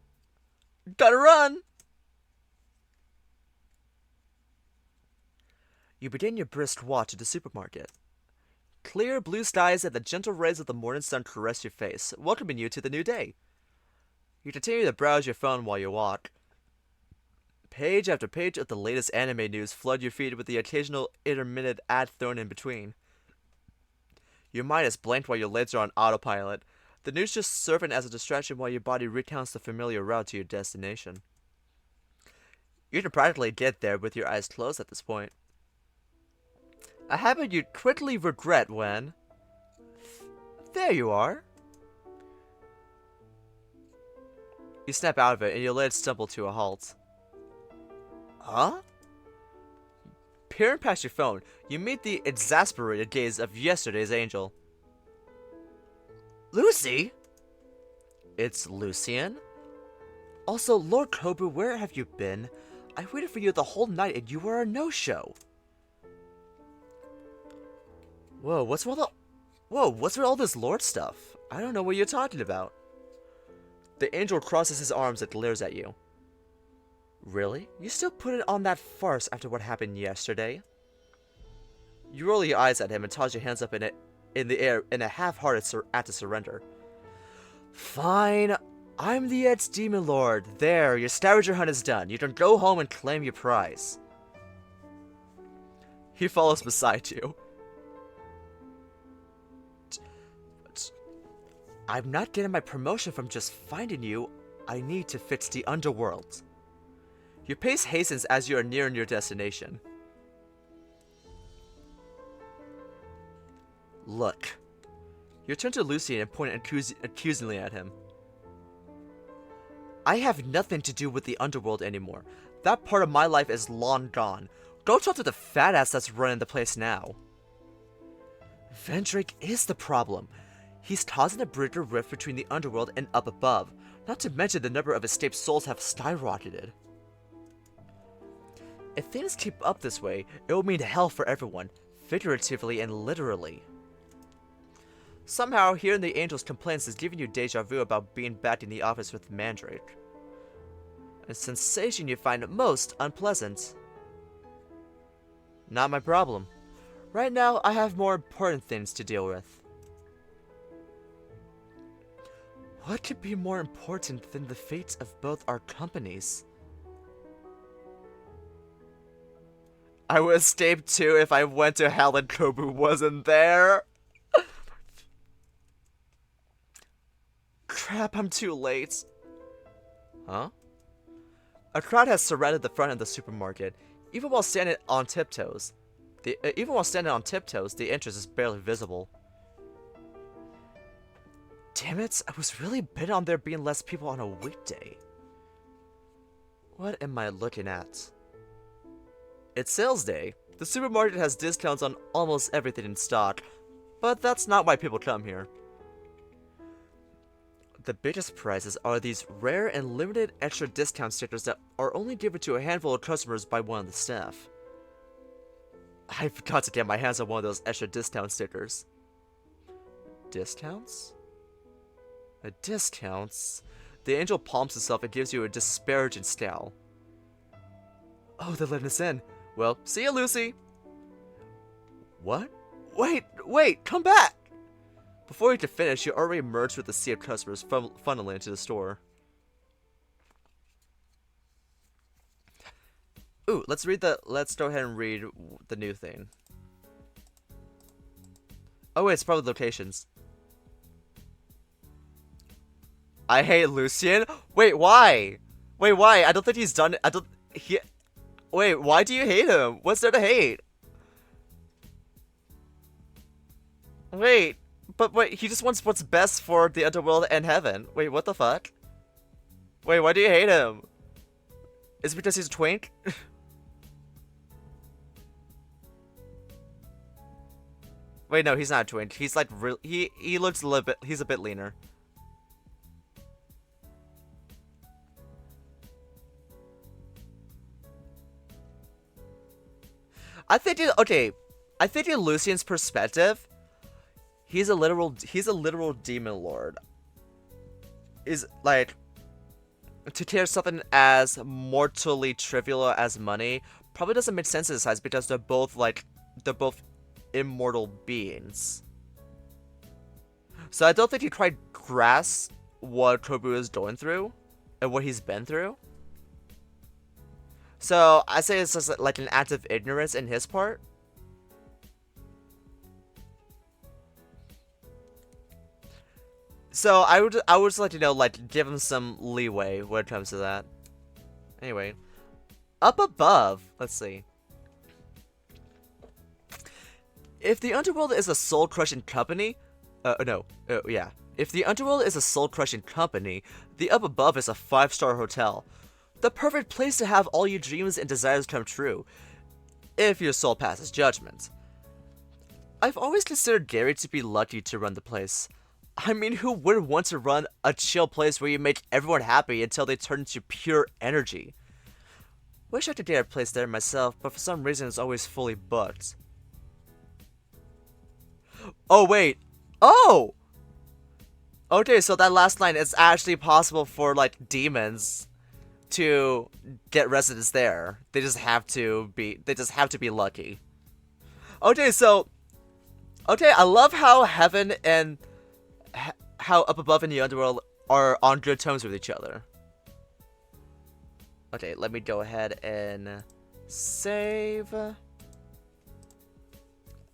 Gotta run! You begin your brisk walk to the supermarket. Clear blue skies and the gentle rays of the morning sun caress your face, welcoming you to the new day. You continue to browse your phone while you walk. Page after page of the latest anime news flood your feed with the occasional intermittent ad thrown in between. Your mind is blank while your legs are on autopilot, the news just serving as a distraction while your body recounts the familiar route to your destination. You can practically get there with your eyes closed at this point. A habit you'd quickly regret when... There you are. You snap out of it and your legs stumble to a halt. Huh? Peering past your phone, you meet the exasperated gaze of yesterday's angel. Lucy? It's Lucian? Also, Lord Kubo, where have you been? I waited for you the whole night and you were a no-show. Whoa, what's with all this Lord stuff? I don't know what you're talking about. The angel crosses his arms and glares at you. Really? You still put it on that farce after what happened yesterday? You roll your eyes at him and toss your hands up in the air in a half-hearted act of surrender. Fine. I'm the ex-demon lord. There, your scavenger hunt is done. You can go home and claim your prize. He follows beside you. I'm not getting my promotion from just finding you. I need to fix the underworld. Your pace hastens as you are nearing your destination. Look. You turn to Lucian and point accusingly at him. I have nothing to do with the underworld anymore. That part of my life is long gone. Go talk to the fat ass that's running the place now. Vendrake is the problem. He's causing a bigger rift between the underworld and up above, not to mention the number of escaped souls have skyrocketed. If things keep up this way, it will mean hell for everyone, figuratively and literally. Somehow, hearing the angel's complaints is giving you deja vu about being back in the office with Mandrake. A sensation you find most unpleasant. Not my problem. Right now, I have more important things to deal with. What could be more important than the fates of both our companies? I would escape too if I went to hell and Kubo wasn't there. Crap, I'm too late. Huh? A crowd has surrounded the front of the supermarket. Even while standing on tiptoes, the entrance is barely visible. Damn it, I was really bent on there being less people on a weekday. What am I looking at? It's sales day. The supermarket has discounts on almost everything in stock, but that's not why people come here. The biggest prizes are these rare and limited extra discount stickers that are only given to a handful of customers by one of the staff. I forgot to get my hands on one of those extra discount stickers. Discounts? Discounts? The angel palms himself and gives you a disparaging scowl. Oh, they're letting us in. Well, see ya, Lucy. What? Wait, come back! Before you can finish, you already emerged with a sea of customers funneling into the store. Ooh, let's go ahead and read the new thing. Oh wait, it's probably locations. I hate Lucian? Wait, why? Wait, why? I don't think he's done it. Wait, why do you hate him? What's there to hate? Wait, but wait, he just wants what's best for the underworld and heaven. Wait, what the fuck? Wait, why do you hate him? Is it because he's a twink? Wait, no, he's not a twink. He's like he looks a little bit, he's a bit leaner. I think in Lucian's perspective, He's a literal demon lord. Is like to tear something as mortally trivial as money probably doesn't make sense in this size because they're both immortal beings. So I don't think he quite grasps what Kubo is going through and what he's been through. So I say it's just like an act of ignorance in his part. So I would just like to like give him some leeway when it comes to that. Anyway, up above, let's see. If the underworld is a soul-crushing company, yeah. If the underworld is a soul-crushing company, the up above is a 5-star hotel. The perfect place to have all your dreams and desires come true, if your soul passes judgment. I've always considered Gary to be lucky to run the place. I mean, who wouldn't want to run a chill place where you make everyone happy until they turn into pure energy? Wish I could get a place there myself, but for some reason it's always fully booked. Oh, wait. Oh! Okay, so that last line, it's actually possible for, like, demons to get residence there. They just have to be lucky. Okay, so... Okay, I love how heaven and... how up above in the underworld are on good terms with each other. Okay, let me go ahead and save.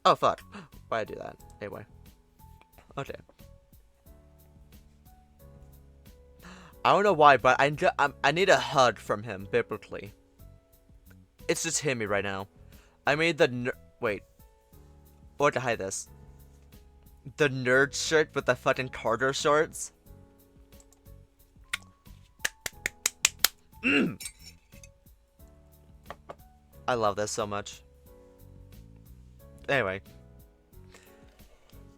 Oh fuck! Why'd I do that? Anyway. Okay. I don't know why, but I need a hug from him biblically. It's just hitting me right now. I made the wait. Or to hide this. The nerd shirt with the fucking Carter shorts. I love this so much. Anyway.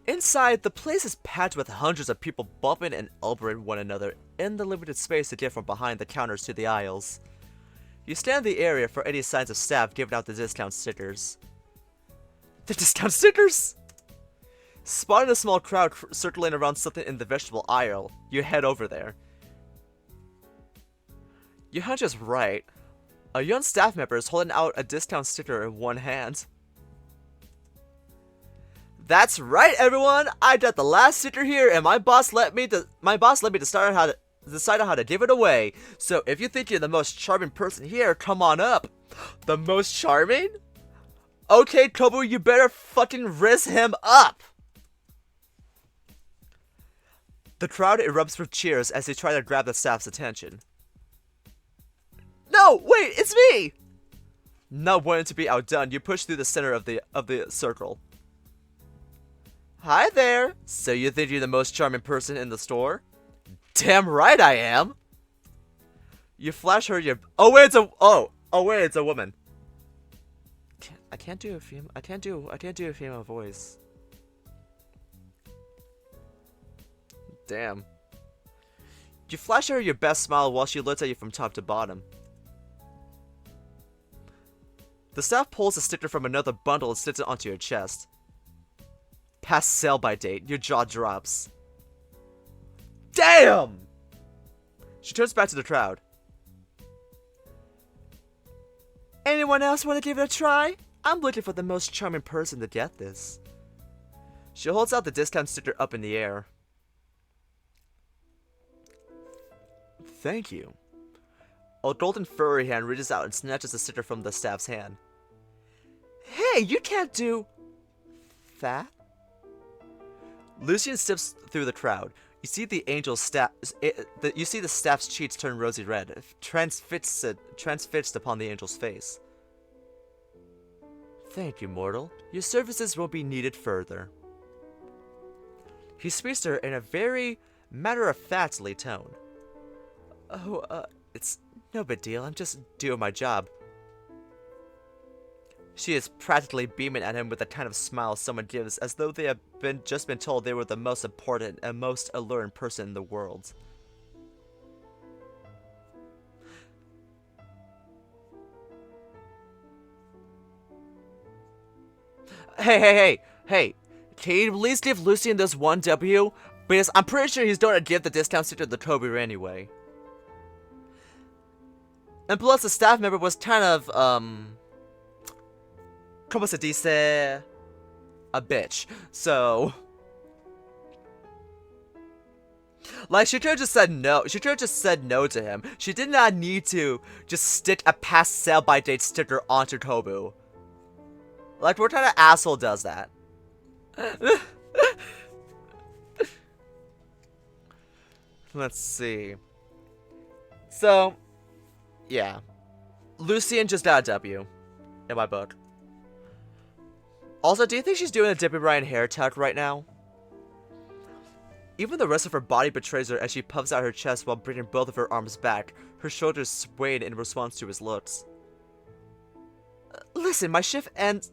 Inside, the place is packed with hundreds of people bumping and elbowing one another in the limited space to get from behind the counters to the aisles. You scan the area for any signs of staff giving out the discount stickers. The discount stickers?! Spotting a small crowd circling around something in the vegetable aisle, you head over there. Your hunch is right. A young staff member is holding out a discount sticker in one hand. That's right, everyone! I got the last sticker here, and my boss let me decide on how to give it away. So if you think you're the most charming person here, come on up. The most charming? Okay, Kubo, you better fucking riz him up! The crowd erupts with cheers as they try to grab the staff's attention. No, wait, it's me! Not wanting to be outdone, you push through the center of the circle. Hi there! So you think you're the most charming person in the store? Damn right I am! You flash her your— oh wait, it's a woman. I can't do a female voice. Damn. You flash her your best smile while she looks at you from top to bottom. The staff pulls a sticker from another bundle and sticks it onto your chest. Past sell-by date, your jaw drops. Damn! She turns back to the crowd. Anyone else want to give it a try? I'm looking for the most charming person to get this. She holds out the discount sticker up in the air. Thank you. A golden furry hand reaches out and snatches the sticker from the staff's hand. Hey, you can't do that. Lucian steps through the crowd. You see the staff's cheeks turn rosy red, transfixed upon the angel's face. Thank you, mortal. Your services will be needed further. He speaks to her in a very matter-of-factly tone. Oh, it's no big deal. I'm just doing my job. She is practically beaming at him with the kind of smile someone gives as though they have just been told they were the most important and most alluring person in the world. Hey! Can you at least give Lucian this one W? Because I'm pretty sure he's going to give the discount sticker to the Toby anyway. And plus, the staff member was kind of, como se dice, a bitch. So, like, she could have just said no. She could have just said no to him. She did not need to just stick a past sell-by date sticker onto Kobu. Like, what kind of asshole does that? Let's see. So, yeah. Lucian just got a W in my book. Also, do you think she's doing a Dippy Ryan hair tuck right now? Even the rest of her body betrays her as she puffs out her chest while bringing both of her arms back, her shoulders swaying in response to his looks. Listen, my shift ends.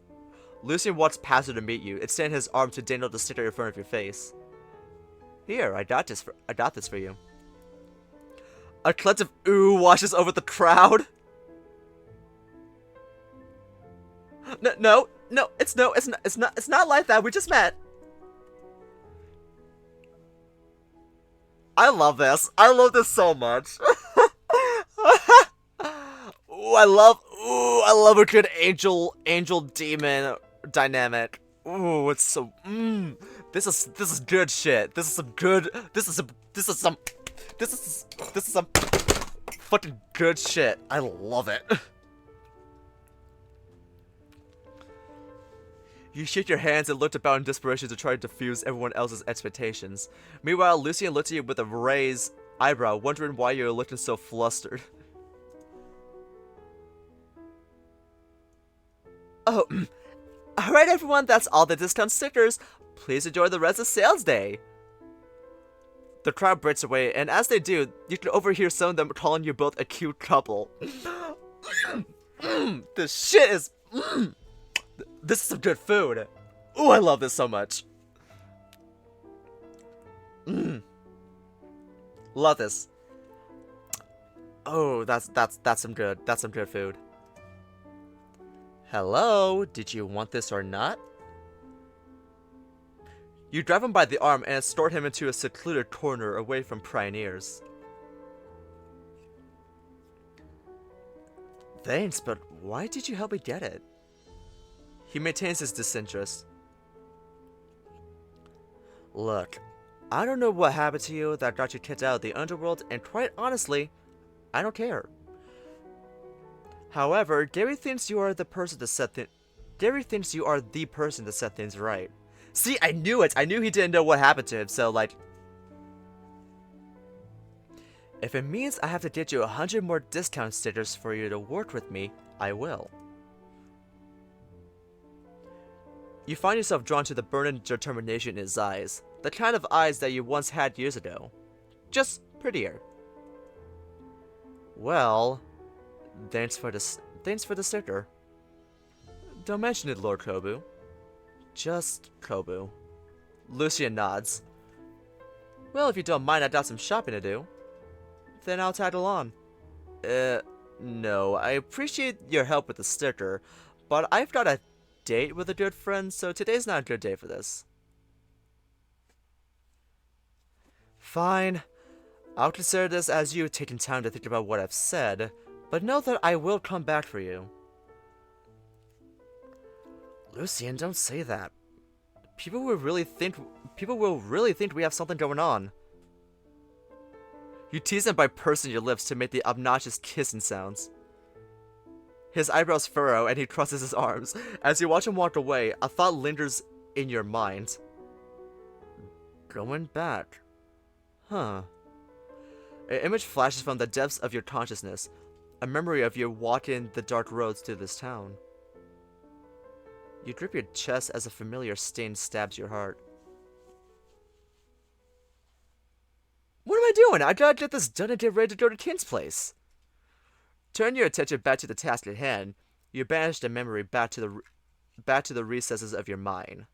Lucian walks past her to meet you, extending his arm to dangle the sticker in front of your face. Here, I got this for you. A cleanse of ooh washes over the crowd. No, it's not like that. We just met. I love this. I love this so much. Ooh, I love a good angel demon dynamic. Ooh, it's so this is good shit. This is some fucking good shit. I love it. You shake your hands and looked about in desperation to try to diffuse everyone else's expectations. Meanwhile, Lucian looked at you with a raised eyebrow, wondering why you were looking so flustered. Oh, alright everyone, that's all the discount stickers. Please enjoy the rest of sales day. The crowd breaks away, and as they do, you can overhear some of them calling you both a cute couple. This shit is... This is some good food. Ooh, I love this so much. Love this. Oh, that's some good food. Hello, did you want this or not? You grab him by the arm and escort him into a secluded corner away from prying ears. Thanks, but why did you help me get it? He maintains his disinterest. Look, I don't know what happened to you that got you kicked out of the underworld, and quite honestly, I don't care. However, Gary thinks you are the person to set things right. See, I knew it. I knew he didn't know what happened to him, so like, if it means I have to get you 100 more discount stickers for you to work with me, I will. You find yourself drawn to the burning determination in his eyes, the kind of eyes that you once had years ago. Just prettier. Well, thanks for the sticker. Don't mention it, Lord Kobu. Just Kobu. Lucian nods. Well, if you don't mind, I got some shopping to do. Then I'll tag along. No, I appreciate your help with the sticker, but I've got a date with a good friend, so today's not a good day for this. Fine. I'll consider this as you taking time to think about what I've said, but know that I will come back for you. Lucian, don't say that. People will really think we have something going on. You tease him by pursing your lips to make the obnoxious kissing sounds. His eyebrows furrow and he crosses his arms. As you watch him walk away, a thought lingers in your mind. Going back. Huh. An image flashes from the depths of your consciousness. A memory of you walking the dark roads to this town. You grip your chest as a familiar sting stabs your heart. What am I doing? I gotta get this done and get ready to go to Kin's place. Turn your attention back to the task at hand. You banish the memory back to the recesses of your mind.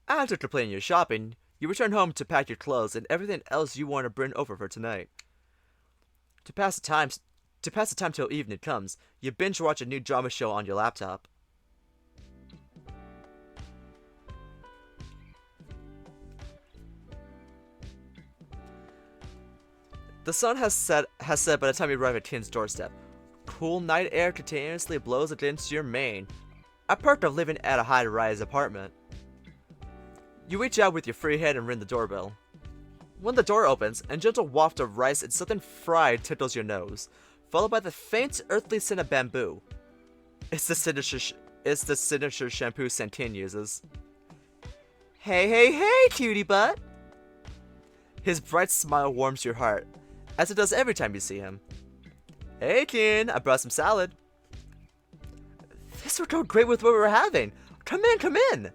After completing your shopping, you return home to pack your clothes and everything else you want to bring over for tonight. To pass the time till evening comes, you binge watch a new drama show on your laptop. The sun has set by the time you arrive at Kin's doorstep. Cool night air continuously blows against your mane. A perk of living at a high-rise apartment. You reach out with your free hand and ring the doorbell. When the door opens, a gentle waft of rice and something fried tickles your nose, followed by the faint earthly scent of bamboo. It's the signature shampoo Santin uses. Hey, cutie butt! His bright smile warms your heart, as it does every time you see him. Hey, Kin, I brought some salad. This would go great with what we were having. Come in!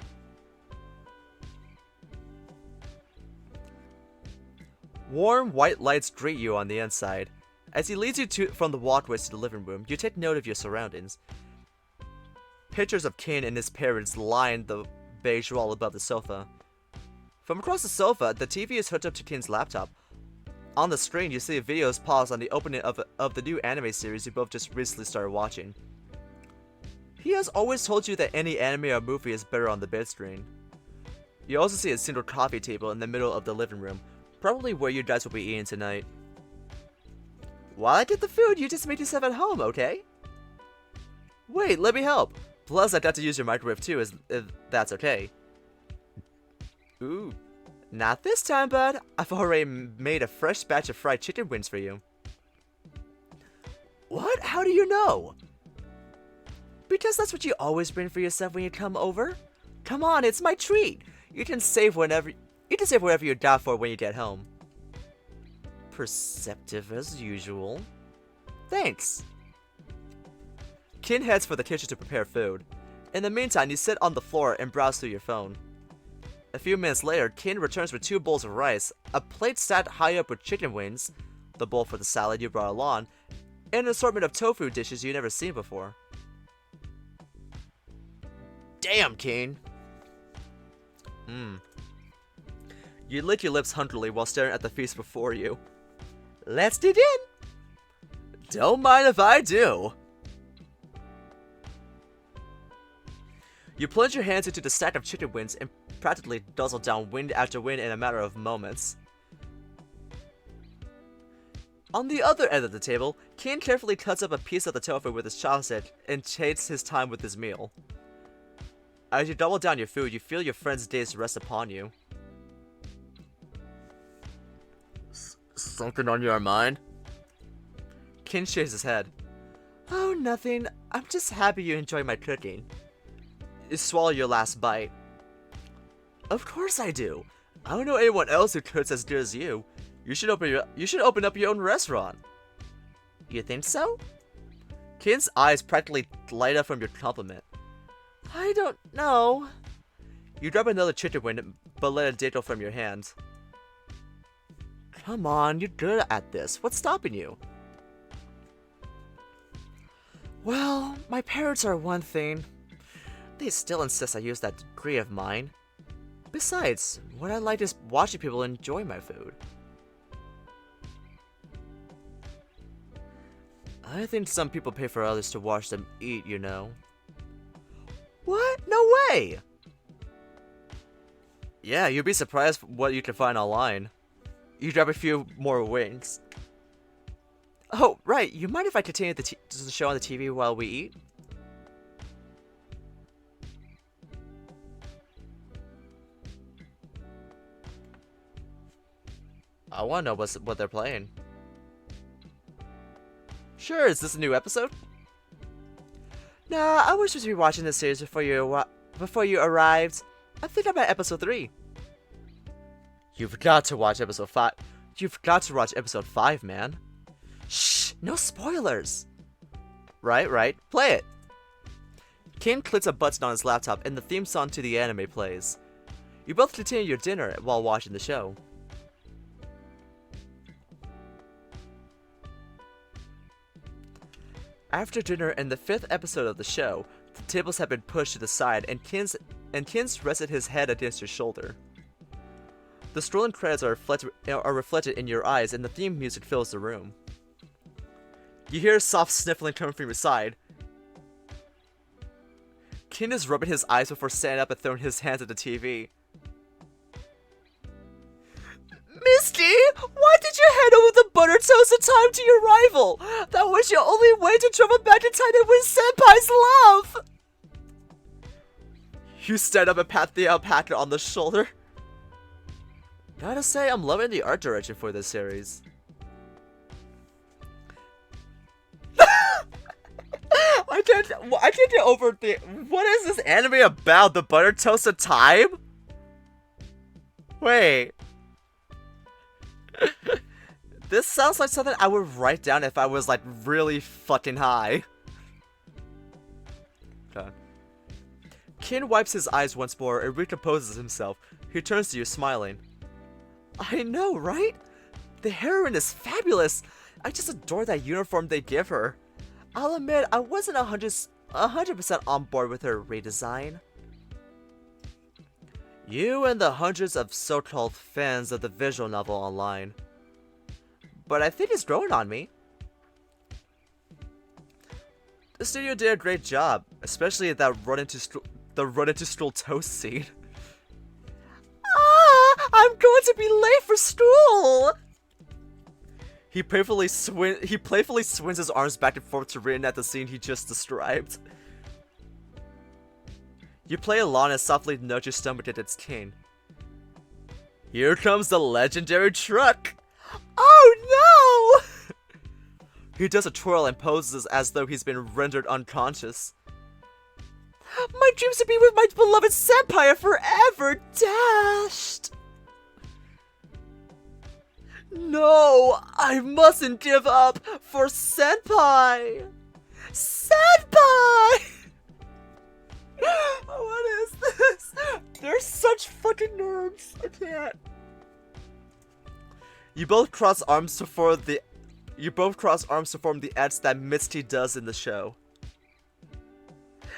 Warm white lights greet you on the inside. As he leads you from the walkways to the living room, you take note of your surroundings. Pictures of Kin and his parents line the beige wall above the sofa. From across the sofa, the TV is hooked up to Kin's laptop. On the screen, you see videos paused on the opening of the new anime series you both just recently started watching. He has always told you that any anime or movie is better on the big screen. You also see a single coffee table in the middle of the living room, probably where you guys will be eating tonight. While I get the food, you just make yourself at home, okay? Wait, let me help. Plus, I got to use your microwave too, if that's okay. Ooh. Not this time, bud. I've already made a fresh batch of fried chicken wings for you. What? How do you know? Because that's what you always bring for yourself when you come over. Come on, it's my treat. You can save whatever you got for when you get home. Perceptive as usual. Thanks. Kin heads for the kitchen to prepare food. In the meantime, you sit on the floor and browse through your phone. A few minutes later, Kin returns with 2 bowls of rice, a plate stacked high up with chicken wings, the bowl for the salad you brought along, and an assortment of tofu dishes you've never seen before. Damn, Kin! You lick your lips hungrily while staring at the feast before you. Let's dig in! Don't mind if I do! You plunge your hands into the stack of chicken wings and practically guzzle down wing after wing in a matter of moments. On the other end of the table, Kin carefully cuts up a piece of the tofu with his chopstick and takes his time with his meal. As you gobble down your food, you feel your friend's gaze rest upon you. Something on your mind? Kin shakes his head. Oh, nothing. I'm just happy you enjoy my cooking. You swallow your last bite. Of course I do. I don't know anyone else who cooks as good as you. You should open up your own restaurant. You think so? Kin's eyes practically light up from your compliment. I don't know. You grab another chicken wing, but let it dangle from your hand. Come on, you're good at this. What's stopping you? Well, my parents are one thing. They still insist I use that degree of mine. Besides, what I like is watching people enjoy my food. I think some people pay for others to watch them eat, you know. What? No way! Yeah, you'd be surprised what you can find online. You grab a few more wings. Oh, right, you mind if I continue the show on the TV while we eat? I want to know what they're playing. Sure, is this a new episode? Nah, I was supposed to be watching this series before you arrived. I think I'm at episode 3. You've got to watch episode 5. You've got to watch episode 5, man. Shh, no spoilers. Right, play it. Kin clicks a button on his laptop and the theme song to the anime plays. You both continue your dinner while watching the show. After dinner and the 5th episode of the show, the tables have been pushed to the side and Kin's rested his head against your shoulder. The scrolling credits are reflected in your eyes and the theme music fills the room. You hear a soft sniffling coming from your side. Kin is rubbing his eyes before standing up and throwing his hands at the TV. Misty, why did you hand over the butter toast in time to your rival! That was your only way to travel back in time and win Senpai's love! You stand up and pat the alpaca on the shoulder. Gotta say, I'm loving the art direction for this series. I can't get over the. What is this anime about? The butter toast of time? Wait. This sounds like something I would write down if I was like really fucking high. Okay. Kin wipes his eyes once more and recomposes himself. He turns to you, smiling. I know, right? The heroine is fabulous. I just adore that uniform they give her. I'll admit, I wasn't 100% on board with her redesign. You and the hundreds of so-called fans of the visual novel online. But I think it's growing on me. The studio did a great job, especially that run into school toast scene. Ah, I'm going to be late for school. He playfully swings his arms back and forth to reenact the scene he just described. You play along and softly nudge your stomach at its cane. Here comes the legendary truck! Oh no! He does a twirl and poses as though he's been rendered unconscious. My dreams to be with my beloved senpai are forever dashed! No, I mustn't give up for senpai! Senpai! What is this? They're such fucking nerds. I can't. You both cross arms to form the edge that Misty does in the show.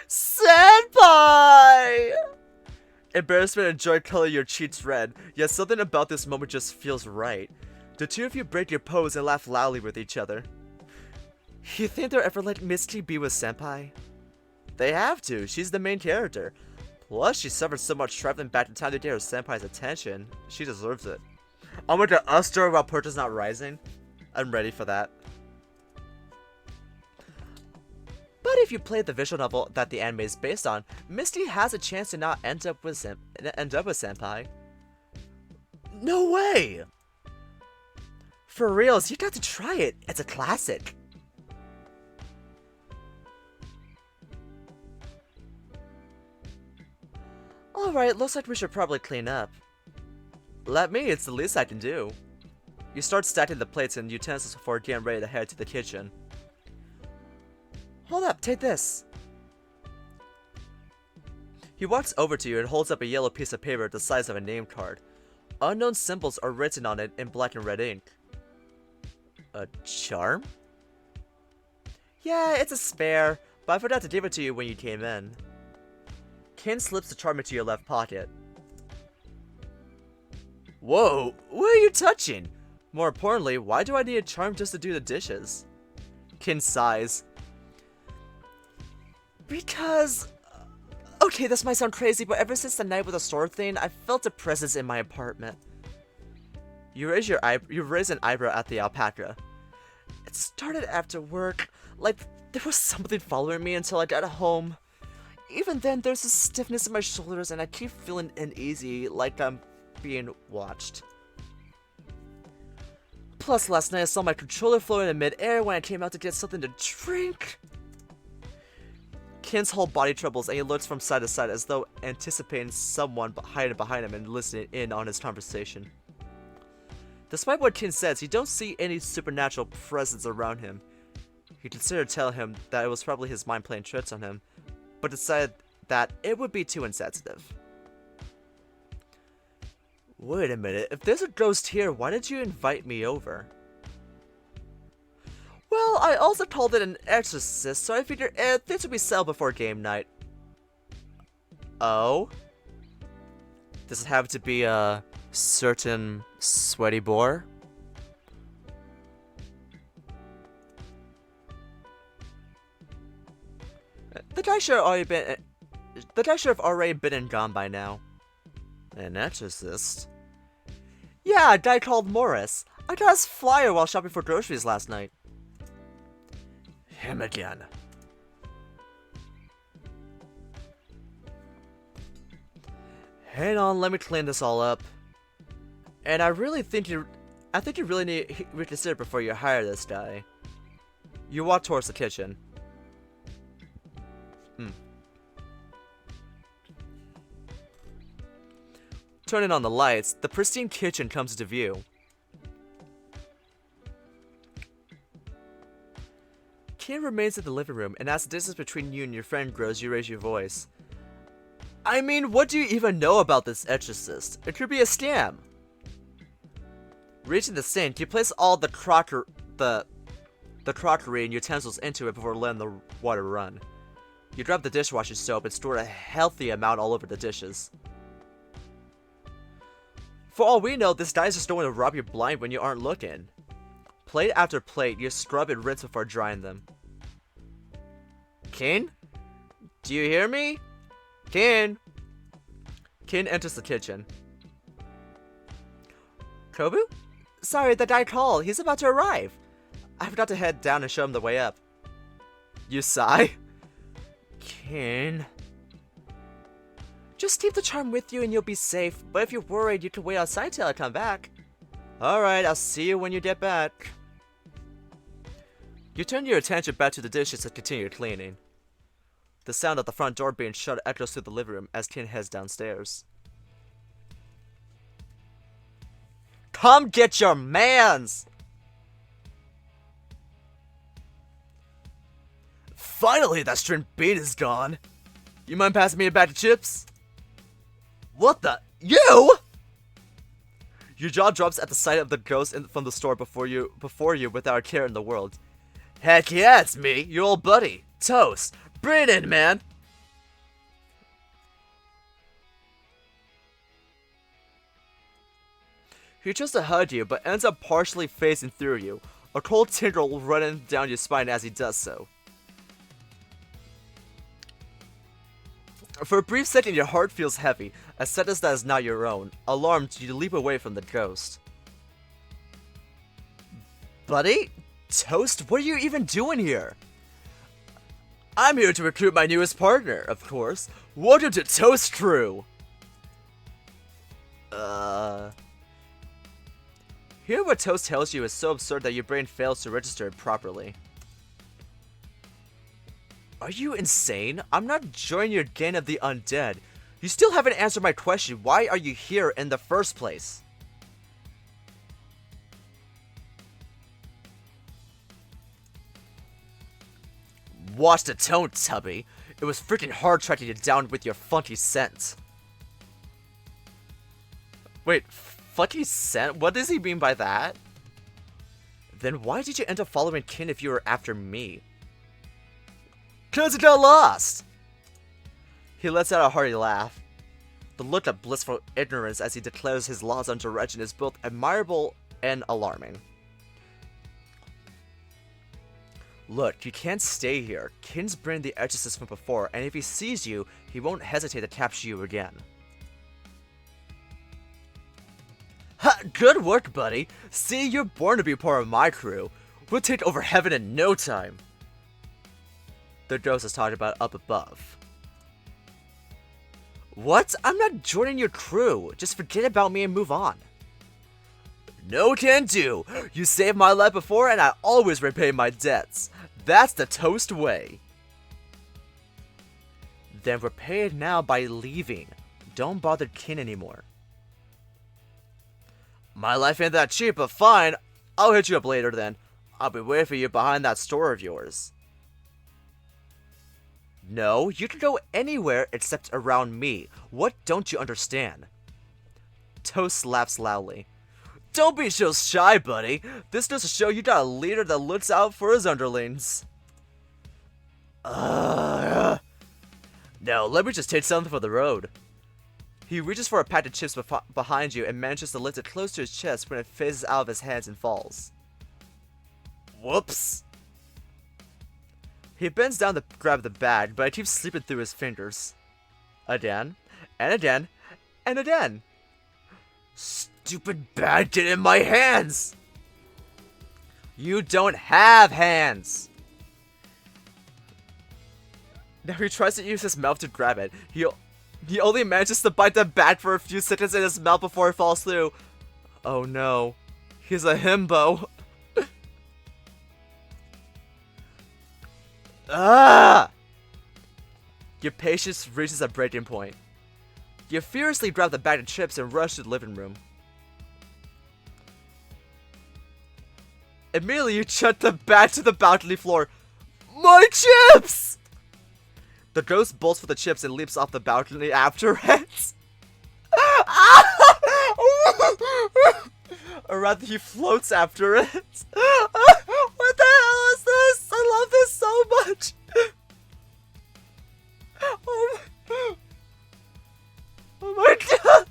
Senpai! Embarrassment and joy color your cheeks red, yet something about this moment just feels right. The two of you break your pose and laugh loudly with each other. You think they'll ever let Misty be with Senpai? They have to, she's the main character. Plus, she suffered so much traveling back in time to get her Senpai's attention. She deserves it. I'm going to us-stir while Purchase not rising. I'm ready for that. But if you play the visual novel that the anime is based on, Misty has a chance to not end up with Senpai. No way! For reals, you got to try it. It's a classic. Alright, looks like we should probably clean up. Let me, it's the least I can do. You start stacking the plates and utensils before getting ready to head to the kitchen. Hold up, take this. He walks over to you and holds up a yellow piece of paper the size of a name card. Unknown symbols are written on it in black and red ink. A charm? Yeah, it's a spare, but I forgot to give it to you when you came in. Ken slips the charm into your left pocket. Whoa, what are you touching? More importantly, why do I need a charm just to do the dishes? Ken sighs. Because... Okay, this might sound crazy, but ever since the night with the sword thing, I felt a presence in my apartment. You raise an eyebrow at the alpaca. It started after work, like there was something following me until I got home. Even then, there's a stiffness in my shoulders and I keep feeling uneasy, like I'm being watched. Plus, last night I saw my controller floating in mid-air when I came out to get something to drink. Ken's whole body trembles and he looks from side to side as though anticipating someone hiding behind him and listening in on his conversation. Despite what Ken says, you don't see any supernatural presence around him. You considered telling him that it was probably his mind playing tricks on him, but decided that it would be too insensitive. Wait a minute, if there's a ghost here, why did you invite me over? Well, I also called it an exorcist, so I figured things would be settled before game night. Oh? Does it have to be a certain sweaty boar? The guy should have already been and gone by now. An exorcist? Yeah, a guy called Morris. I got his flyer while shopping for groceries last night. Him again. Hang on, let me clean this all up. And I think you really need to reconsider before you hire this guy. You walk towards the kitchen. Turning on the lights, the pristine kitchen comes into view. Ken remains in the living room, and as the distance between you and your friend grows, you raise your voice. I mean, what do you even know about this exorcist? It could be a scam. Reaching the sink, you place all the crockery and utensils into it before letting the water run. You grab the dishwasher soap and store a healthy amount all over the dishes. For all we know, this guy is just going to rob you blind when you aren't looking. Plate after plate, you scrub and rinse before drying them. Ken? Do you hear me? Ken? Ken enters the kitchen. Kobu? Sorry, the guy called. He's about to arrive. I forgot to head down and show him the way up. You sigh? Ken? Just keep the charm with you and you'll be safe, but if you're worried, you can wait outside till I come back. Alright, I'll see you when you get back. You turn your attention back to the dishes and continue cleaning. The sound of the front door being shut echoes through the living room as Ken heads downstairs. Come get your mans! Finally, that string bean is gone. You mind passing me a bag of chips? What the? You? Your jaw drops at the sight of the ghost from the store before you without a care in the world. Heck yeah, it's me, your old buddy, Toast. Bring it in, man. He tries to hug you, but ends up partially phasing through you, a cold tingle running down your spine as he does so. For a brief second, your heart feels heavy, a sentence that is not your own. Alarmed, you leap away from the ghost. Buddy? Toast? What are you even doing here? I'm here to recruit my newest partner, of course. Welcome to Toast Crew! Hearing what Toast tells you is so absurd that your brain fails to register it properly. Are you insane? I'm not joining your gang of the undead. You still haven't answered my question. Why are you here in the first place? Watch the tone, Tubby. It was freaking hard tracking you down with your funky scent. Wait, funky scent? What does he mean by that? Then why did you end up following Ken if you were after me? 'Cause it got lost! He lets out a hearty laugh. The look of blissful ignorance as he declares his laws on direction is both admirable and alarming. Look, you can't stay here. Ken's bringing the exorcist from before, and if he sees you, he won't hesitate to capture you again. Ha! Good work, buddy! See, you're born to be part of my crew. We'll take over heaven in no time. The ghost is talking about up above. What? I'm not joining your crew. Just forget about me and move on. No can do. You saved my life before and I always repay my debts. That's the Toast way. Then repay it now by leaving. Don't bother Ken anymore. My life ain't that cheap, but fine. I'll hit you up later then. I'll be waiting for you behind that store of yours. No, you can go anywhere except around me. What don't you understand? Toast laughs loudly. Don't be so shy, buddy. This goes to show you got a leader that looks out for his underlings. No, let me just take something for the road. He reaches for a pack of chips behind you and manages to lift it close to his chest when it fizzes out of his hands and falls. Whoops. He bends down to grab the bag, but it keeps slipping through his fingers. Again, and again, and again. Stupid bag, get in my hands! You don't have hands! Now he tries to use his mouth to grab it. He only manages to bite the bat for a few seconds in his mouth before it falls through. Oh no. He's a himbo. Ah! Your patience reaches a breaking point. You furiously grab the bag of chips and rush to the living room. Immediately you chuck the bag to the balcony floor. My chips! The ghost bolts for the chips and leaps off the balcony after it. Or rather, he floats after it. What the hell is this? I love this so much. Oh my god.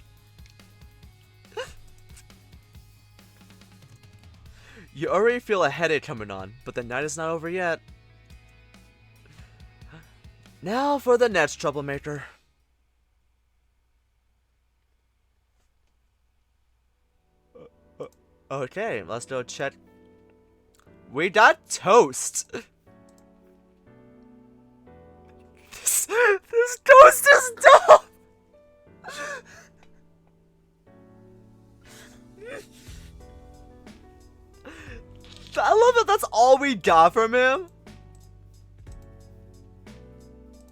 You already feel a headache coming on, but the night is not over yet. Now for the next troublemaker. Okay, let's go check. We got toast. This toast is dumb. I love that that's all we got from him.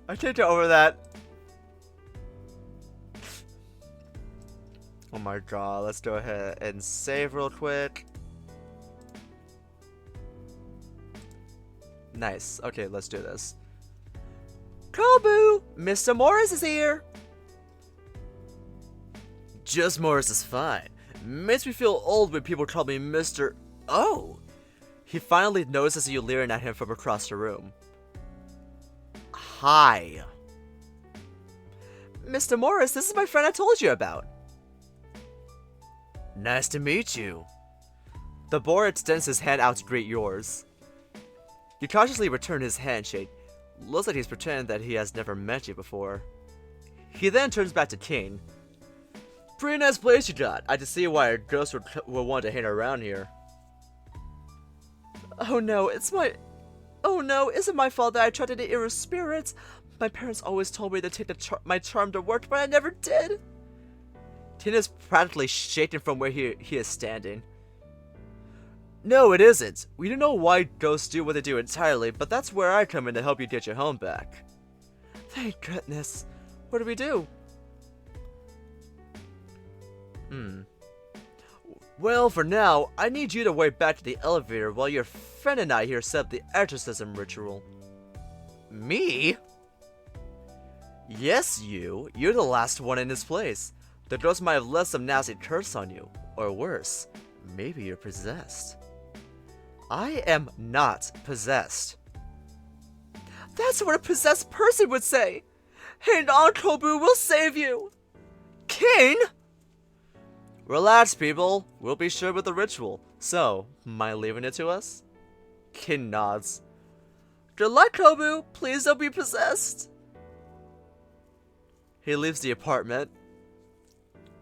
I can't get over that. Oh my god, let's go ahead and save real quick. Nice. Okay, let's do this. Kubo! Mr. Morris is here! Just Morris is fine. Makes me feel old when people call me Mr. Oh! He finally notices you leering at him from across the room. Hi. Mr. Morris, this is my friend I told you about. Nice to meet you. The boar extends his hand out to greet yours. You cautiously return his handshake. Looks like he's pretending that he has never met you before. He then turns back to King. Pretty nice place you got. I can see why a ghost would want to hang around here. Oh no, Oh no, isn't my fault that I tried to ear spirits? My parents always told me to take my charm to work, but I never did. Tina is practically shaken from where he is standing. No, it isn't. We don't know why ghosts do what they do entirely, but that's where I come in to help you get your home back. Thank goodness. What do we do? Well, for now, I need you to wait back to the elevator while your friend and I here set up the exorcism ritual. Me? Yes, you. You're the last one in this place. The ghost might have left some nasty curse on you. Or worse, maybe you're possessed. I am not possessed. That's what a possessed person would say. Hang on, Kubo, we'll save you. King? Relax, people. We'll be sure with the ritual. So, mind leaving it to us? King nods. Good luck, Kubo. Please don't be possessed. He leaves the apartment.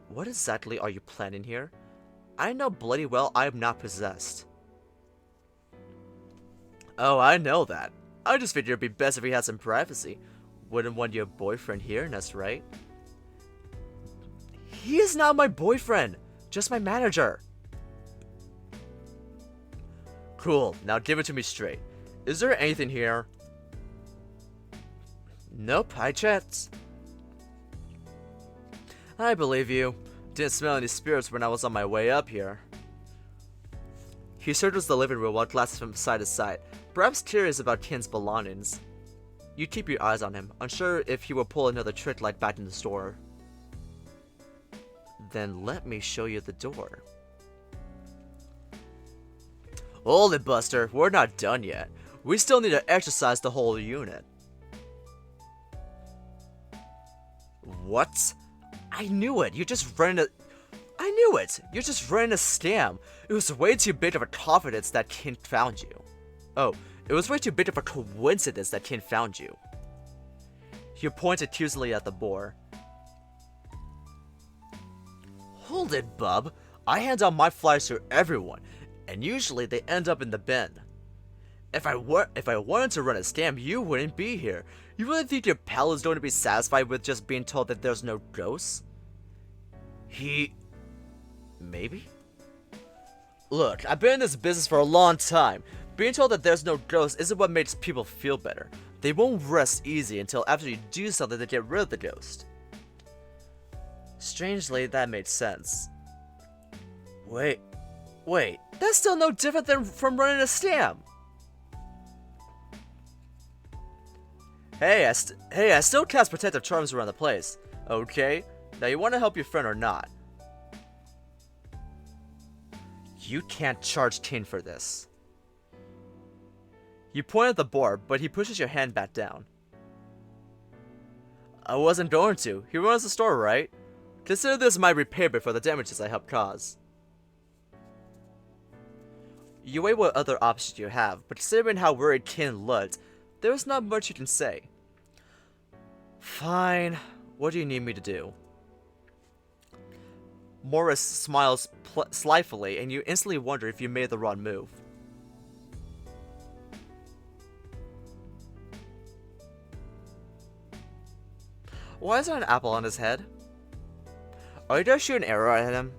What exactly are you planning here? I know bloody well I am not possessed. Oh, I know that. I just figured it'd be best if we had some privacy. Wouldn't want your boyfriend hearing us, right? He is not my boyfriend, just my manager. Cool, now give it to me straight. Is there anything here? Nope, I checked. I believe you. Didn't smell any spirits when I was on my way up here. He searches the living room while glances from side to side, perhaps curious about Ken's belongings. You keep your eyes on him, unsure if he will pull another trick like back in the store. Then let me show you the door. Hold it, Buster. We're not done yet. We still need to exercise the whole unit. What? I knew it. You're just running a... I knew it. You're just running a scam. It was way too big of a confidence that Ken found you. Oh, it was way too big of a coincidence that Ken found you. You point accusingly at the boar. Hold it, bub. I hand out my flyers to everyone. and usually they end up in the bin. If I wanted to run a scam, you wouldn't be here. You really think your pal is going to be satisfied with just being told that there's no ghosts? Maybe? Look, I've been in this business for a long time. Being told that there's no ghost isn't what makes people feel better. They won't rest easy until after you do something to get rid of the ghost. Strangely, that made sense. Wait, that's still no different than from running a scam. Hey, I still cast protective charms around the place. Okay, now you want to help your friend or not? You can't charge Tin for this. You point at the board, but he pushes your hand back down. I wasn't going to. He runs the store, right? Consider this my repayment for the damages I helped cause. You weigh what other options you have, but considering how worried Tin looked, there's not much you can say. Fine. What do you need me to do? Morris smiles slyly, and you instantly wonder if you made the wrong move. Why is there an apple on his head? Are you gonna shoot an arrow at him?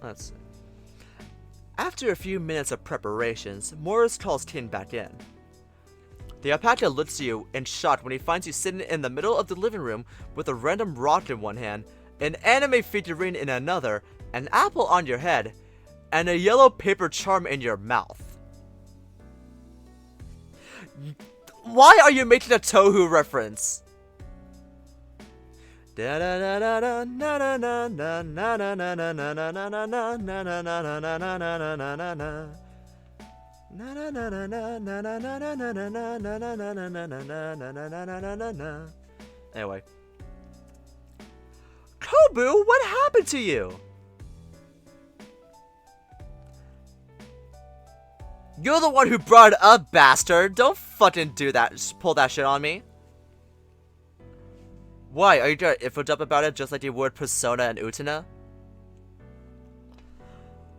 Let's see. After a few minutes of preparations, Morris calls Tin back in. The alpaca looks at you in shock when he finds you sitting in the middle of the living room with a random rock in one hand, an anime figurine in another, an apple on your head, and a yellow paper charm in your mouth. Why are you making a Touhou reference? Anyway. Kubo, what happened to you? You're the one who brought it up, bastard. Don't fucking do that. Just pull that shit on me. Why? Are you gonna info up about it just like you would Persona and Utena?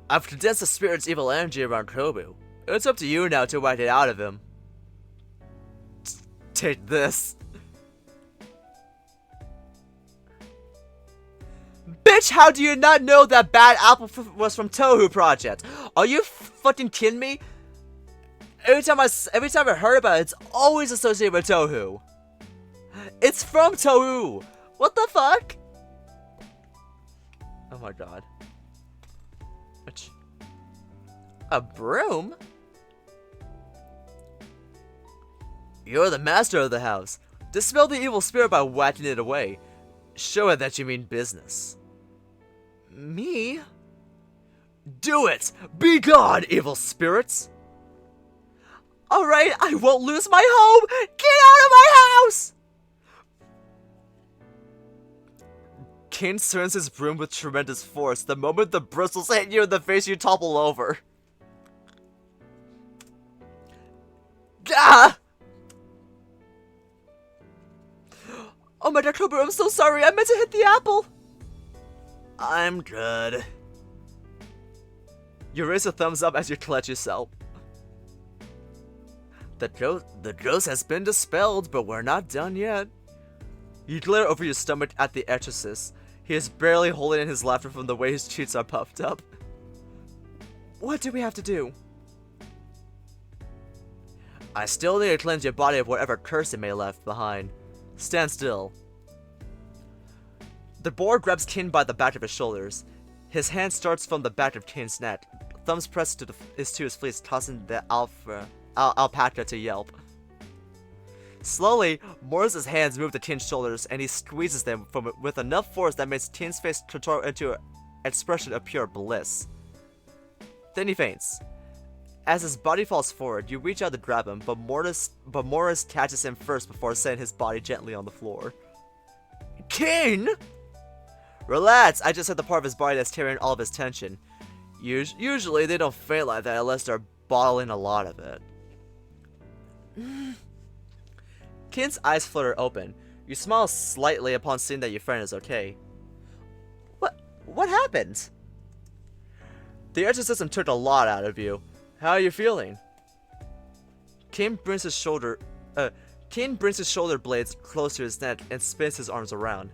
I've condensed the spirit's evil energy around Kubo. It's up to you now to wipe it out of him. Take this. Bitch, how do you not know that bad apple was from Touhou Project? Are you fucking kidding me? Every time I heard about it, it's always associated with Touhou. It's from Touhou. What the fuck? Oh my god. A broom? You're the master of the house. Dispel the evil spirit by whacking it away. Show it that you mean business. Me? Do it! Be gone, evil spirits! Alright, I won't lose my home! Get out of my house! King turns his broom with tremendous force. The moment the bristles hit you in the face, you topple over. Ah! Oh my god, Kubo, I'm so sorry. I meant to hit the apple. I'm good. You raise a thumbs up as you clutch yourself. The ghost has been dispelled, but we're not done yet. You glare over your stomach at the exorcist. He is barely holding in his laughter from the way his cheeks are puffed up. What do we have to do? I still need to cleanse your body of whatever curse it may have left behind. Stand still. The boar grabs Tin by the back of his shoulders. His hand starts from the back of Tin's neck. Thumbs pressed to his fleece, causing the alpaca to yelp. Slowly, Morris's hands move to Tin's shoulders, and he squeezes them with enough force that makes Tin's face contort into an expression of pure bliss. Then he faints. As his body falls forward, you reach out to grab him, but Morris catches him first before setting his body gently on the floor. King! Relax, I just hit the part of his body that's tearing all of his tension. Usually they don't faint like that unless they're bottling a lot of it. Kin's eyes flutter open. You smile slightly upon seeing that your friend is okay. What happened? The exorcism took a lot out of you. How are you feeling? Ken brings his shoulder blades close to his neck and spins his arms around.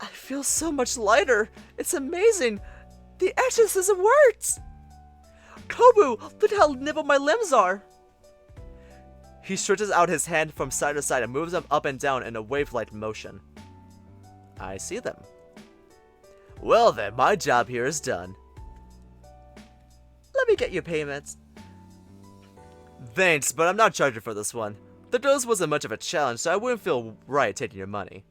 I feel so much lighter. It's amazing. The exorcism works. Kobu, look how nimble my limbs are. He stretches out his hand from side to side and moves them up and down in a wave-like motion. I see them. Well then, my job here is done. Let me get your payments. Thanks, but I'm not charging for this one. The dose wasn't much of a challenge, so I wouldn't feel right taking your money.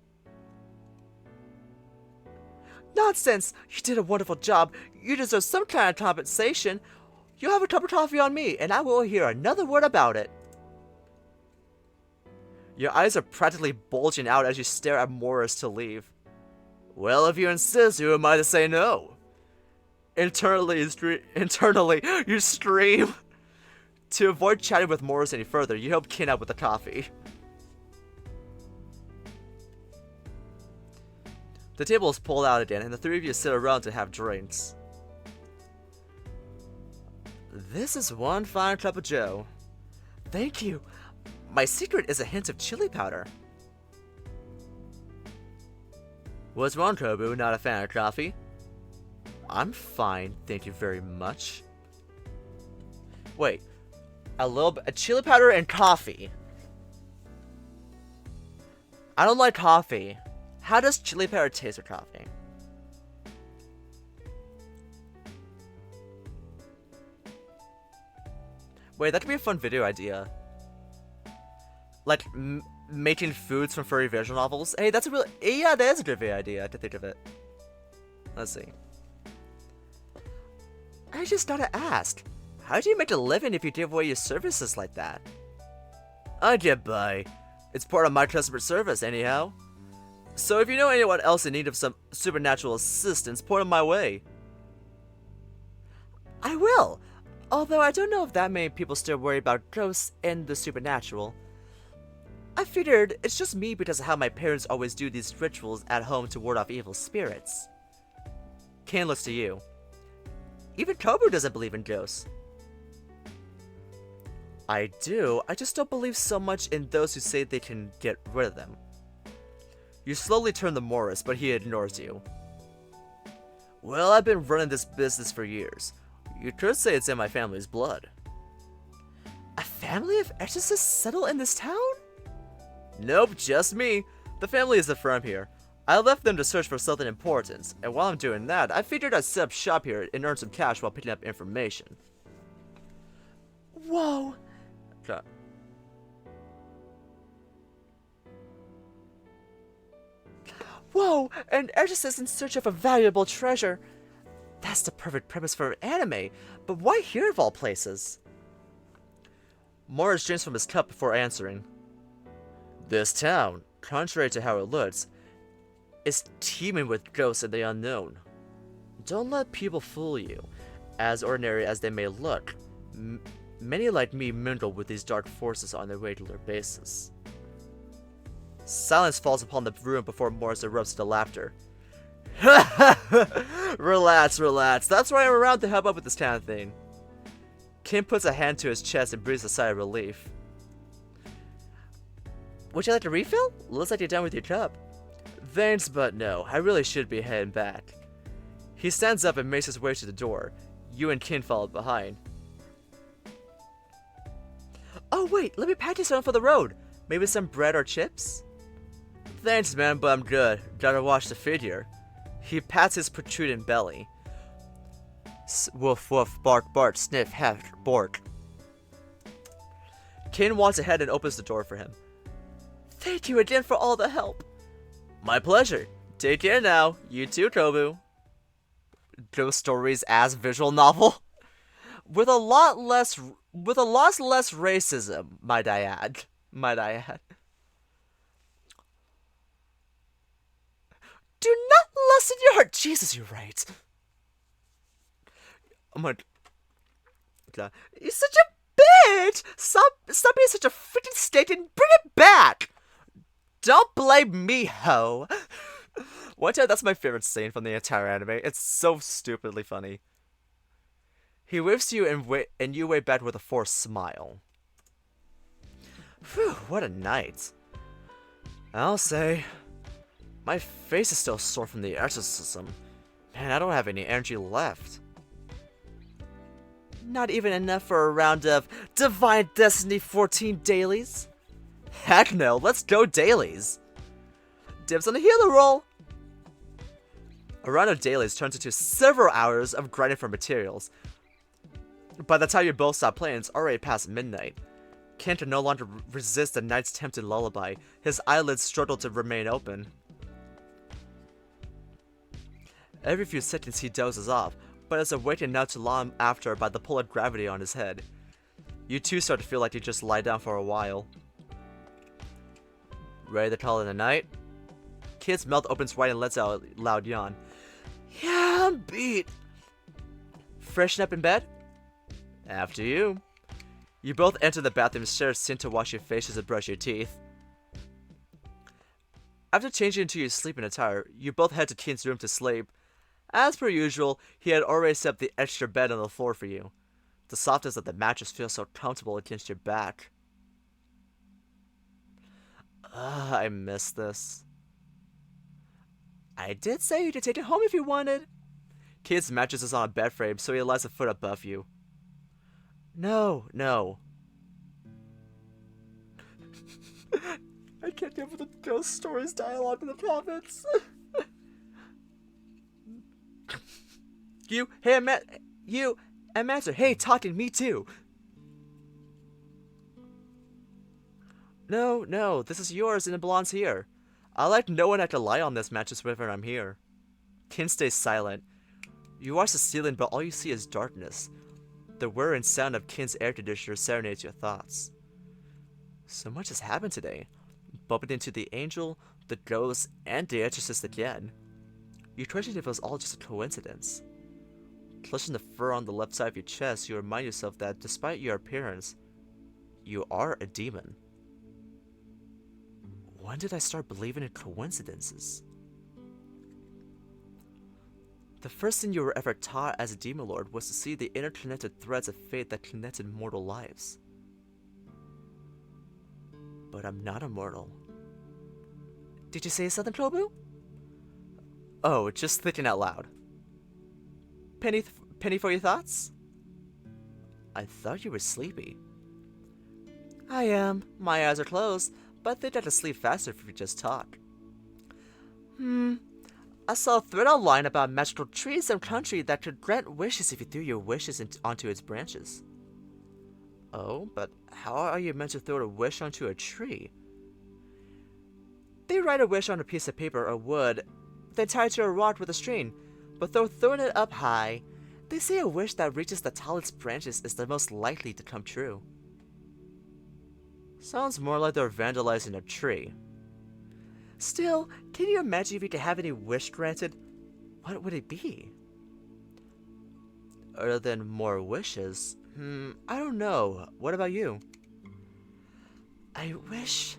Nonsense! You did a wonderful job. You deserve some kind of compensation. You'll have a cup of coffee on me, and I won't hear another word about it. Your eyes are practically bulging out as you stare at Morris to leave. Well, if you insist, who am I to say no? Internally, you scream. To avoid chatting with Morris any further, you help Ken out with the coffee. The table is pulled out again, and the three of you sit around to have drinks. This is one fine cup of joe. Thank you. My secret is a hint of chili powder. What's wrong, Kobu? Not a fan of coffee? I'm fine, thank you very much. Wait, a chili powder and coffee. I don't like coffee. How does chili powder taste with coffee? Wait, that could be a fun video idea. Like, making foods from furry visual novels. Hey, that's a really... Yeah, that is a good video idea to think of it. Let's see. I just gotta ask. How do you make a living if you give away your services like that? I get by. It's part of my customer service, anyhow. So if you know anyone else in need of some supernatural assistance, point them my way. I will. Although I don't know if that many people still worry about ghosts and the supernatural. I figured it's just me because of how my parents always do these rituals at home to ward off evil spirits. Ken looks to you. Even Kobu doesn't believe in ghosts. I do, I just don't believe so much in those who say they can get rid of them. You slowly turn to Morris, but he ignores you. Well, I've been running this business for years. You could say it's in my family's blood. A family of exorcists settle in this town? Nope, just me. The family isn't from here. I left them to search for something important, and while I'm doing that, I figured I'd set up shop here and earn some cash while picking up information. Whoa! Okay. Whoa! An exorcist in search of a valuable treasure! That's the perfect premise for an anime, but why here of all places? Morris drinks from his cup before answering. This town, contrary to how it looks, is teeming with ghosts and the unknown. Don't let people fool you. As ordinary as they may look, many like me mingle with these dark forces on a regular basis. Silence falls upon the room before Morris erupts into laughter. Relax, relax. That's why I'm around to help out with this kind of thing. Kim puts a hand to his chest and breathes a sigh of relief. Would you like a refill? Looks like you're done with your cup. Thanks, but no. I really should be heading back. He stands up and makes his way to the door. You and Kin follow behind. Oh wait, let me pack you something for the road. Maybe some bread or chips? Thanks, man, but I'm good. Gotta watch the figure. He pats his protruding belly. Woof woof, bark bark, sniff, heft, bork. Kin walks ahead and opens the door for him. Thank you again for all the help. My pleasure. Take care now. You too, Kobu. Ghost Stories as visual novel. With a lot less racism, might I add. Do not lessen your heart. Jesus, you're right. Oh my God. You're such a bitch. Stop being such a freaking steak and bring it back. Don't blame me, ho. One time, that's my favorite scene from the entire anime. It's so stupidly funny. He waves to you and you wave back with a forced smile. Phew, what a night. I'll say, my face is still sore from the exorcism. Man, I don't have any energy left. Not even enough for a round of Divine Destiny 14 dailies? Heck no, let's go dailies. Dibs on the healer roll. A round of dailies turns into several hours of grinding for materials. By the time you both stop playing, it's already past midnight. Ken can no longer resist the night's tempting lullaby. His eyelids struggle to remain open. Every few seconds he dozes off, but is awakened not too long after by the pull of gravity on his head. You two start to feel like you just lie down for a while. Ready to call it a night? Kid's mouth opens wide and lets out a loud yawn. Yeah, I'm beat. Freshen up in bed? After you. You both enter the bathroom, share a sink to wash your faces and brush your teeth. After changing into your sleeping attire, you both head to Keen's room to sleep. As per usual, he had already set up the extra bed on the floor for you. The softness of the mattress feels so comfortable against your back. I miss this. I did say you could take it home if you wanted. Kid's mattress is on a bed frame, so he lies a foot above you. No. I can't get with the ghost stories dialogue in the comments. I'm Master. Hey, talking, me too. No, this is yours and it belongs here. I like no one I can lie on this mattress whenever I'm here. Kin stays silent. You watch the ceiling, but all you see is darkness. The whir and sound of Kin's air conditioner serenades your thoughts. So much has happened today. Bumping into the angel, the ghost, and the exorcist again. You question if it was all just a coincidence. Clutching the fur on the left side of your chest, you remind yourself that despite your appearance, you are a demon. When did I start believing in coincidences? The first thing you were ever taught as a demon lord was to see the interconnected threads of fate that connected mortal lives. But I'm not immortal. Did you say something, Kubo? Oh, just thinking out loud. Penny for your thoughts? I thought you were sleepy. I am. My eyes are closed, but I think I can sleep faster if we just talk. I saw a thread online about a magical tree in some country that could grant wishes if you threw your wishes onto its branches. Oh, but how are you meant to throw a wish onto a tree? They write a wish on a piece of paper or wood, then tie it to a rod with a string, but though throwing it up high, they say a wish that reaches the tallest branches is the most likely to come true. Sounds more like they're vandalizing a tree. Still, can you imagine if you could have any wish granted? What would it be? Other than more wishes? I don't know. What about you? I wish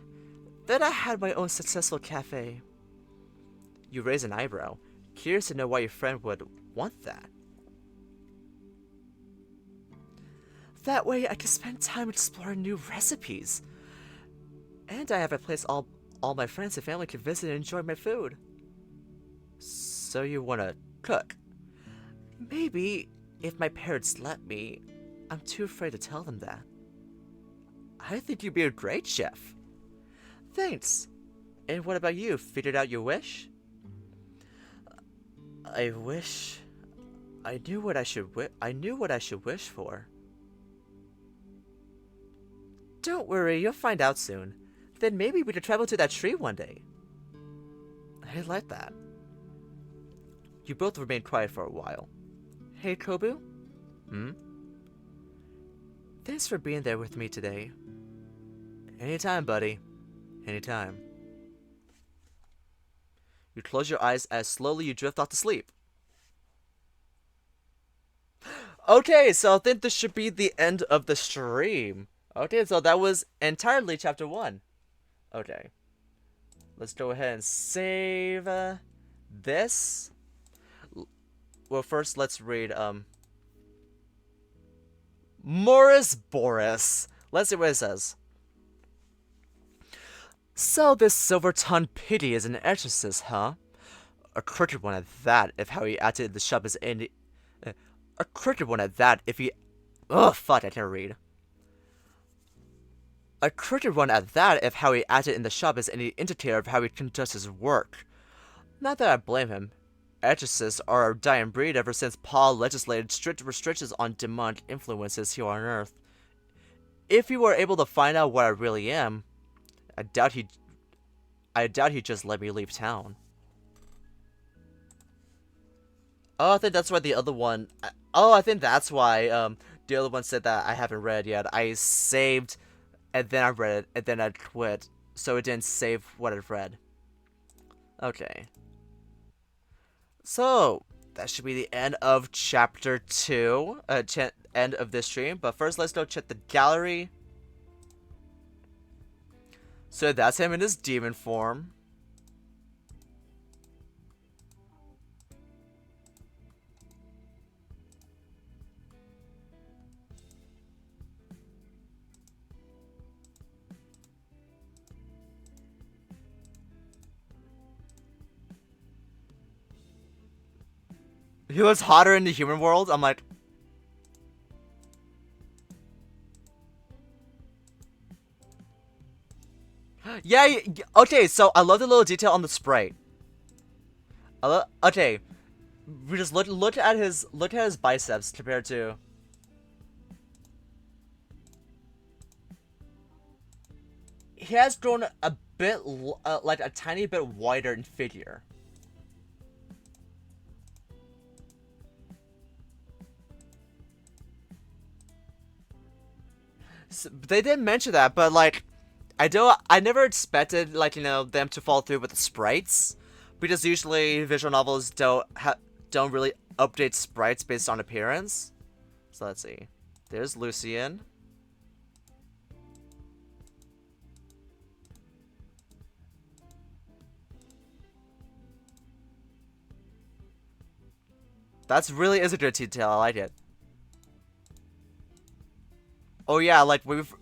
that I had my own successful cafe. You raise an eyebrow, curious to know why your friend would want that. That way I can spend time exploring new recipes. And I have a place all my friends and family can visit and enjoy my food. So you want to cook? Maybe, if my parents let me. I'm too afraid to tell them that. I think you'd be a great chef. Thanks. And what about you? Figured out your wish? I wish I knew what I should wish for. Don't worry, you'll find out soon. Then maybe we could travel to that tree one day. I like that. You both remain quiet for a while. Hey, Kubo? Thanks for being there with me today. Anytime, buddy. Anytime. You close your eyes as slowly you drift off to sleep. Okay, so I think this should be the end of the stream. Okay, so that was entirely chapter 1. Okay. Let's go ahead and save this. Well, first let's read Morris Boris. Let's see what it says. So this Silvertongue Pity is an exorcist, huh? A crooked one at that, if how he acted in the shop is any... A crooked one at that, if he... Ugh, fuck, I can't read. A crooked one at that, if how he acted in the shop is any indicator of how he conducts his work. Not that I blame him. Exorcists are a dying breed ever since Paul legislated strict restrictions on demonic influences here on Earth. If he were able to find out what I really am, I doubt he'd just let me leave town. Oh, I think that's why the other one... Oh, I think that's why the other one said that I haven't read yet. I saved, and then I read it, and then I quit. So it didn't save what I've read. Okay. So, that should be the end of Chapter 2. End of this stream. But first, let's go check the gallery. So that's him in his demon form. He was hotter in the human world. I'm like... Yeah, okay, so I love the little detail on the sprite. Okay. We just look at his biceps compared to... He has grown a bit, like a tiny bit wider in figure. So, they didn't mention that, but like... I never expected, like, you know, them to follow through with the sprites, because usually visual novels don't really update sprites based on appearance. So let's see. There's Lucian. That's really is a good detail. I like it. Oh yeah, like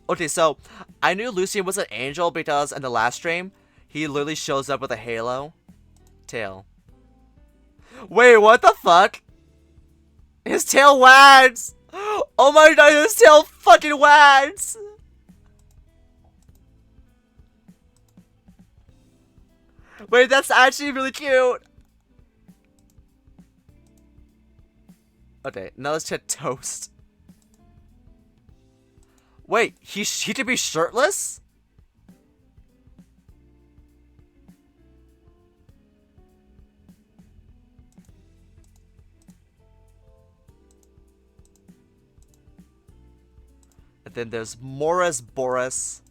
okay, so I knew Lucian was an angel because in the last stream, he literally shows up with a halo tail. Wait, what the fuck? His tail wags! Oh my god, his tail fucking wags! Wait, that's actually really cute! Okay, now let's check Toast. Wait, he could be shirtless? And then there's Morris Boris.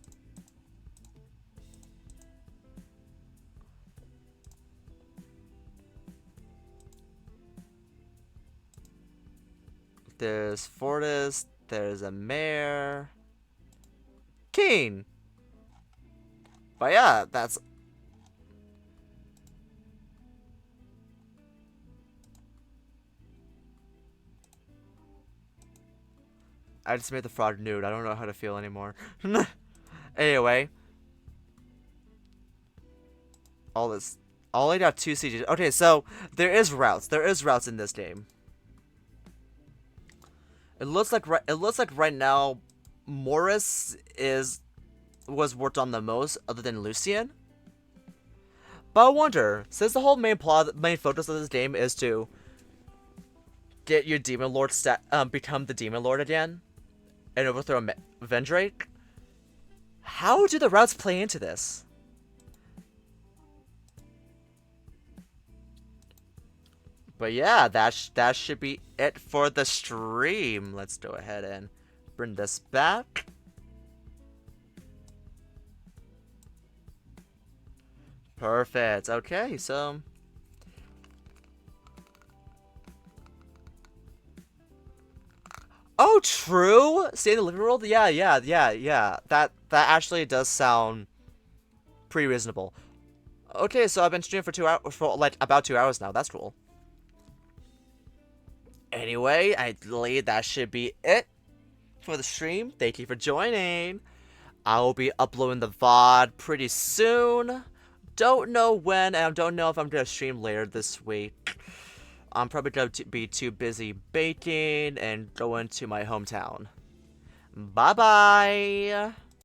There's Fortis. There's a mayor. Keen. But yeah, that's... I just made the frog nude. I don't know how to feel anymore. Anyway. All I got 2 CGs. Okay, so there is routes. There is routes in this game. It looks like right now Morris was worked on the most, other than Lucian. But I wonder, since the whole main focus of this game is to get your Demon Lord become the Demon Lord again, and overthrow Vendrake, how do the routes play into this? But yeah, that should be it for the stream. Let's go ahead and bring this back. Perfect. Okay, so... Oh, true! Stay in the living world? Yeah. That actually does sound pretty reasonable. Okay, so I've been streaming for 2 hours, for like about 2 hours now. That's cool. Anyway, I believe that should be it for the stream. Thank you for joining. I will be uploading the VOD pretty soon. Don't know when, and I don't know if I'm gonna stream later this week. I'm probably gonna be too busy baking and going to my hometown. Bye bye!